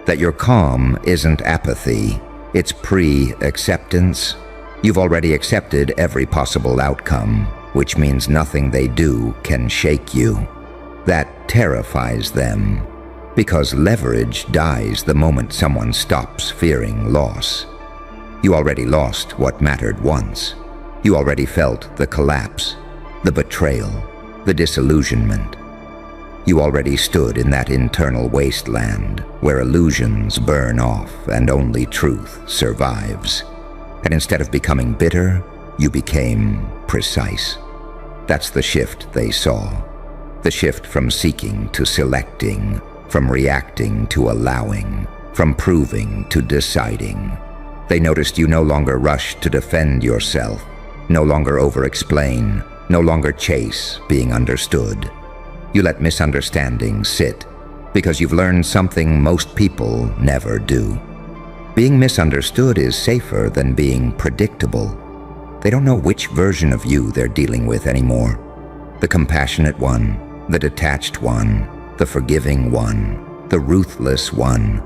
A: That your calm isn't apathy, it's pre-acceptance. You've already accepted every possible outcome, which means nothing they do can shake you. That terrifies them, because leverage dies the moment someone stops fearing loss. You already lost what mattered once. You already felt the collapse, the betrayal, the disillusionment. You already stood in that internal wasteland where illusions burn off and only truth survives. And instead of becoming bitter, you became precise. That's the shift they saw. The shift from seeking to selecting, from reacting to allowing, from proving to deciding. They noticed you no longer rushed to defend yourself, no longer over-explain, no longer chase being understood. You let misunderstanding sit, because you've learned something most people never do. Being misunderstood is safer than being predictable. They don't know which version of you they're dealing with anymore. The compassionate one, the detached one, the forgiving one, the ruthless one.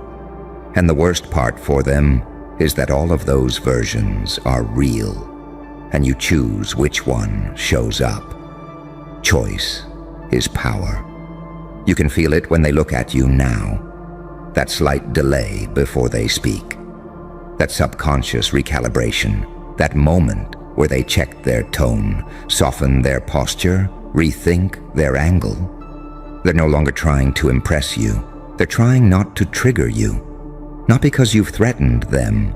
A: And the worst part for them is that all of those versions are real, and you choose which one shows up. Choice is power. You can feel it when they look at you now. That slight delay before they speak. That subconscious recalibration. That moment where they check their tone, soften their posture, rethink their angle. They're no longer trying to impress you. They're trying not to trigger you. Not because you've threatened them,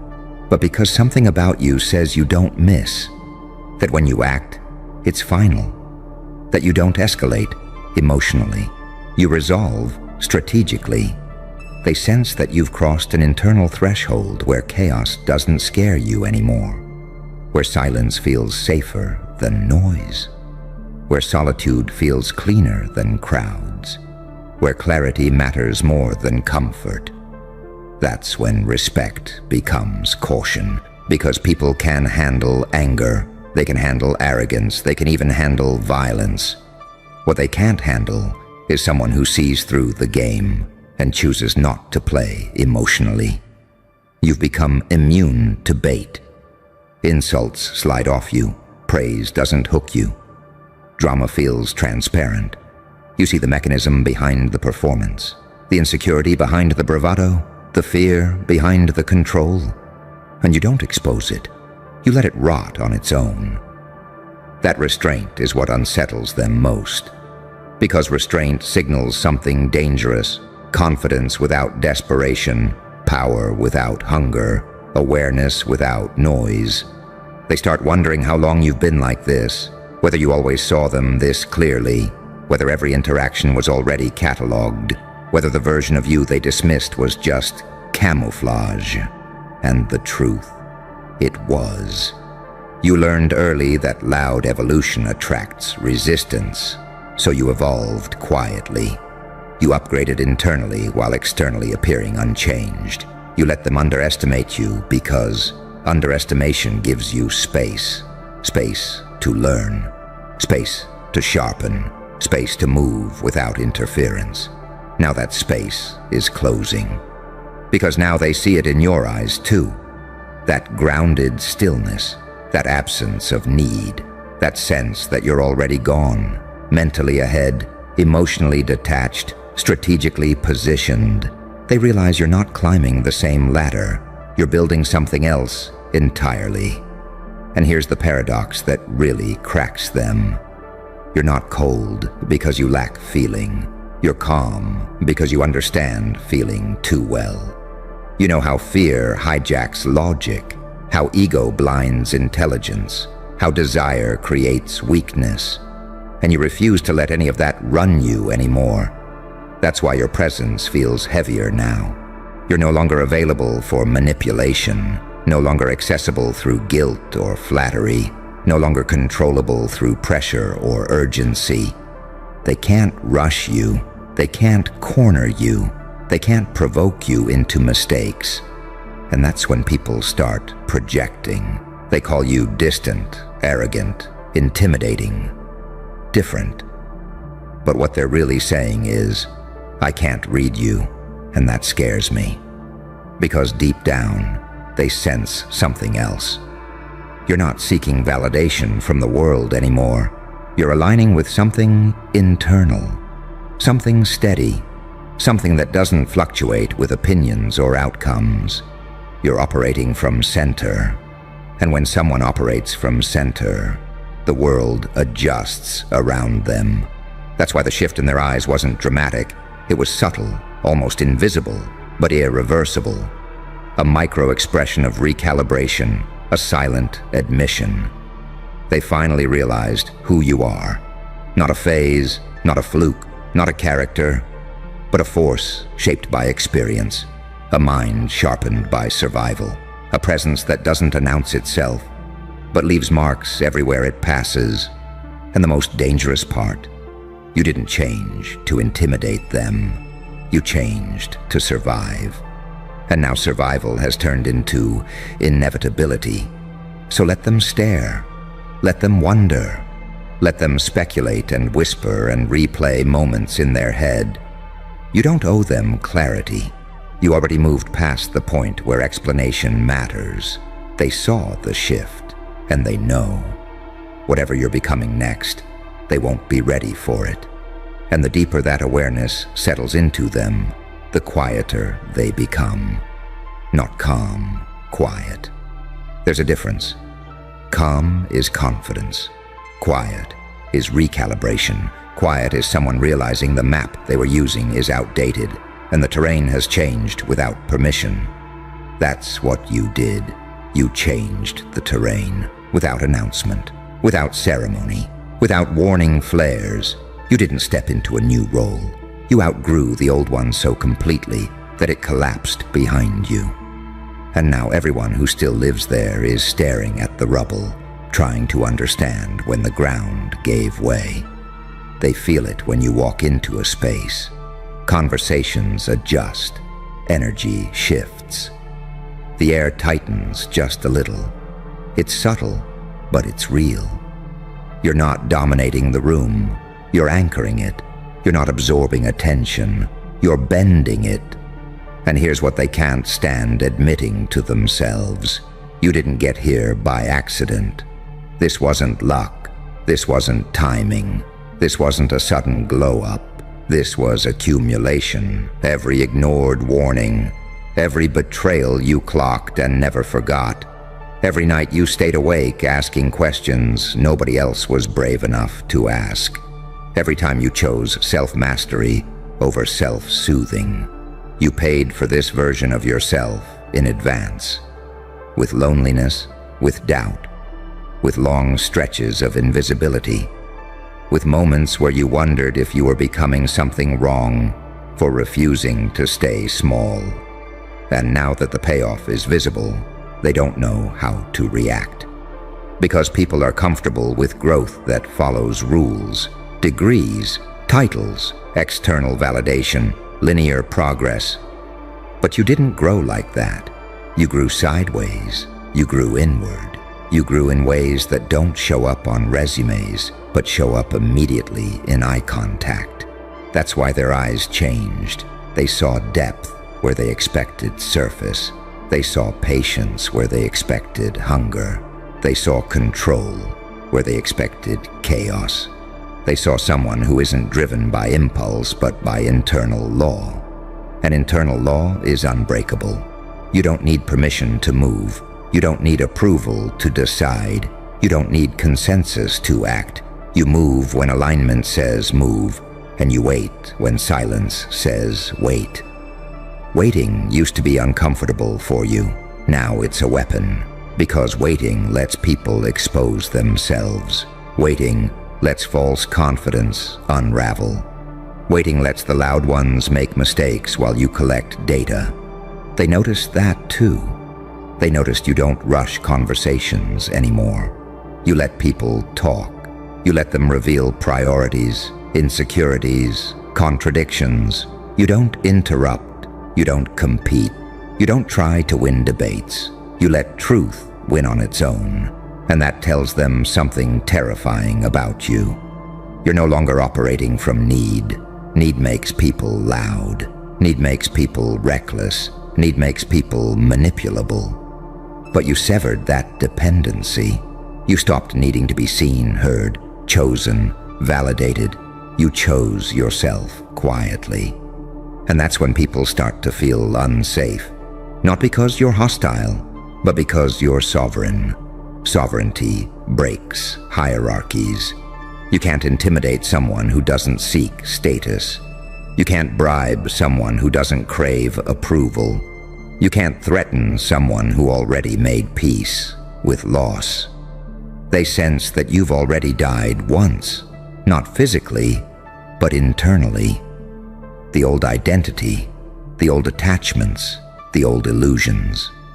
A: but because something about you says you don't miss. That when you act, it's final. That you don't escalate emotionally. You resolve strategically. They sense that you've crossed an internal threshold where chaos doesn't scare you anymore. Where silence feels safer than noise. Where solitude feels cleaner than crowds. Where clarity matters more than comfort. That's when respect becomes caution, because people can handle anger, they can handle arrogance, they can even handle violence. What they can't handle is someone who sees through the game and chooses not to play emotionally. You've become immune to bait. Insults slide off you, praise doesn't hook you. Drama feels transparent. You see the mechanism behind the performance, the insecurity behind the bravado, the fear behind the control, and you don't expose it. You let it rot on its own. That restraint is what unsettles them most, because restraint signals something dangerous: confidence without desperation, power without hunger, awareness without noise. They start wondering how long you've been like this, whether you always saw them this clearly, whether every interaction was already catalogued, whether the version of you they dismissed was just camouflage. And the truth, it was. You learned early that loud evolution attracts resistance, so you evolved quietly. You upgraded internally while externally appearing unchanged. You let them underestimate you because underestimation gives you space. Space to learn, space to sharpen, space to move without interference. Now that space is closing, because now they see it in your eyes too. That grounded stillness, that absence of need, that sense that you're already gone, mentally ahead, emotionally detached, strategically positioned. They realize you're not climbing the same ladder. You're building something else entirely. And here's the paradox that really cracks them. You're not cold because you lack feeling. You're calm because you understand feeling too well. You know how fear hijacks logic, how ego blinds intelligence, how desire creates weakness. And you refuse to let any of that run you anymore. That's why your presence feels heavier now. You're no longer available for manipulation, no longer accessible through guilt or flattery, no longer controllable through pressure or urgency. They can't rush you. They can't corner you. They can't provoke you into mistakes. And that's when people start projecting. They call you distant, arrogant, intimidating, different. But what they're really saying is, I can't read you, and that scares me. Because deep down, they sense something else. You're not seeking validation from the world anymore. You're aligning with something internal, something steady, something that doesn't fluctuate with opinions or outcomes. You're operating from center. And when someone operates from center, the world adjusts around them. That's why the shift in their eyes wasn't dramatic. It was subtle, almost invisible, but irreversible. A micro-expression of recalibration, a silent admission. They finally realized who you are. Not a phase, not a fluke, not a character, but a force shaped by experience, a mind sharpened by survival, a presence that doesn't announce itself, but leaves marks everywhere it passes. And the most dangerous part, you didn't change to intimidate them. You changed to survive. And now survival has turned into inevitability. So let them stare. Let them wonder. Let them speculate and whisper and replay moments in their head. You don't owe them clarity. You already moved past the point where explanation matters. They saw the shift, and they know. Whatever you're becoming next, they won't be ready for it. And the deeper that awareness settles into them, the quieter they become. Not calm, quiet. There's a difference. Calm is confidence. Quiet is recalibration. Quiet is someone realizing the map they were using is outdated, and the terrain has changed without permission. That's what you did. You changed the terrain, without announcement, without ceremony, without warning flares. You didn't step into a new role. You outgrew the old one so completely that it collapsed behind you. And now everyone who still lives there is staring at the rubble, trying to understand when the ground gave way. They feel it when you walk into a space. Conversations adjust. Energy shifts. The air tightens just a little. It's subtle, but it's real. You're not dominating the room. You're anchoring it. You're not absorbing attention. You're bending it. And here's what they can't stand admitting to themselves. You didn't get here by accident. This wasn't luck. This wasn't timing. This wasn't a sudden glow-up. This was accumulation. Every ignored warning. Every betrayal you clocked and never forgot. Every night you stayed awake asking questions nobody else was brave enough to ask. Every time you chose self-mastery over self-soothing. You paid for this version of yourself in advance. With loneliness, with doubt, with long stretches of invisibility, with moments where you wondered if you were becoming something wrong for refusing to stay small. And now that the payoff is visible, they don't know how to react. Because people are comfortable with growth that follows rules, degrees, titles, external validation, linear progress. But you didn't grow like that. You grew sideways. You grew inward. You grew in ways that don't show up on resumes, but show up immediately in eye contact. That's why their eyes changed. They saw depth where they expected surface. They saw patience where they expected hunger. They saw control where they expected chaos. They saw someone who isn't driven by impulse but by internal law. And internal law is unbreakable. You don't need permission to move. You don't need approval to decide. You don't need consensus to act. You move when alignment says move, and you wait when silence says wait. Waiting used to be uncomfortable for you. Now it's a weapon, because waiting lets people expose themselves. Waiting lets false confidence unravel. Waiting lets the loud ones make mistakes while you collect data. They noticed that too. They noticed you don't rush conversations anymore. You let people talk. You let them reveal priorities, insecurities, contradictions. You don't interrupt. You don't compete. You don't try to win debates. You let truth win on its own. And that tells them something terrifying about you. You're no longer operating from need. Need makes people loud. Need makes people reckless. Need makes people manipulable. But you severed that dependency. You stopped needing to be seen, heard, chosen, validated. You chose yourself quietly. And that's when people start to feel unsafe. Not because you're hostile, but because you're sovereign. Sovereignty breaks hierarchies. You can't intimidate someone who doesn't seek status. You can't bribe someone who doesn't crave approval. You can't threaten someone who already made peace with loss. They sense that you've already died once, not physically, but internally. The old identity, the old attachments, the old illusions.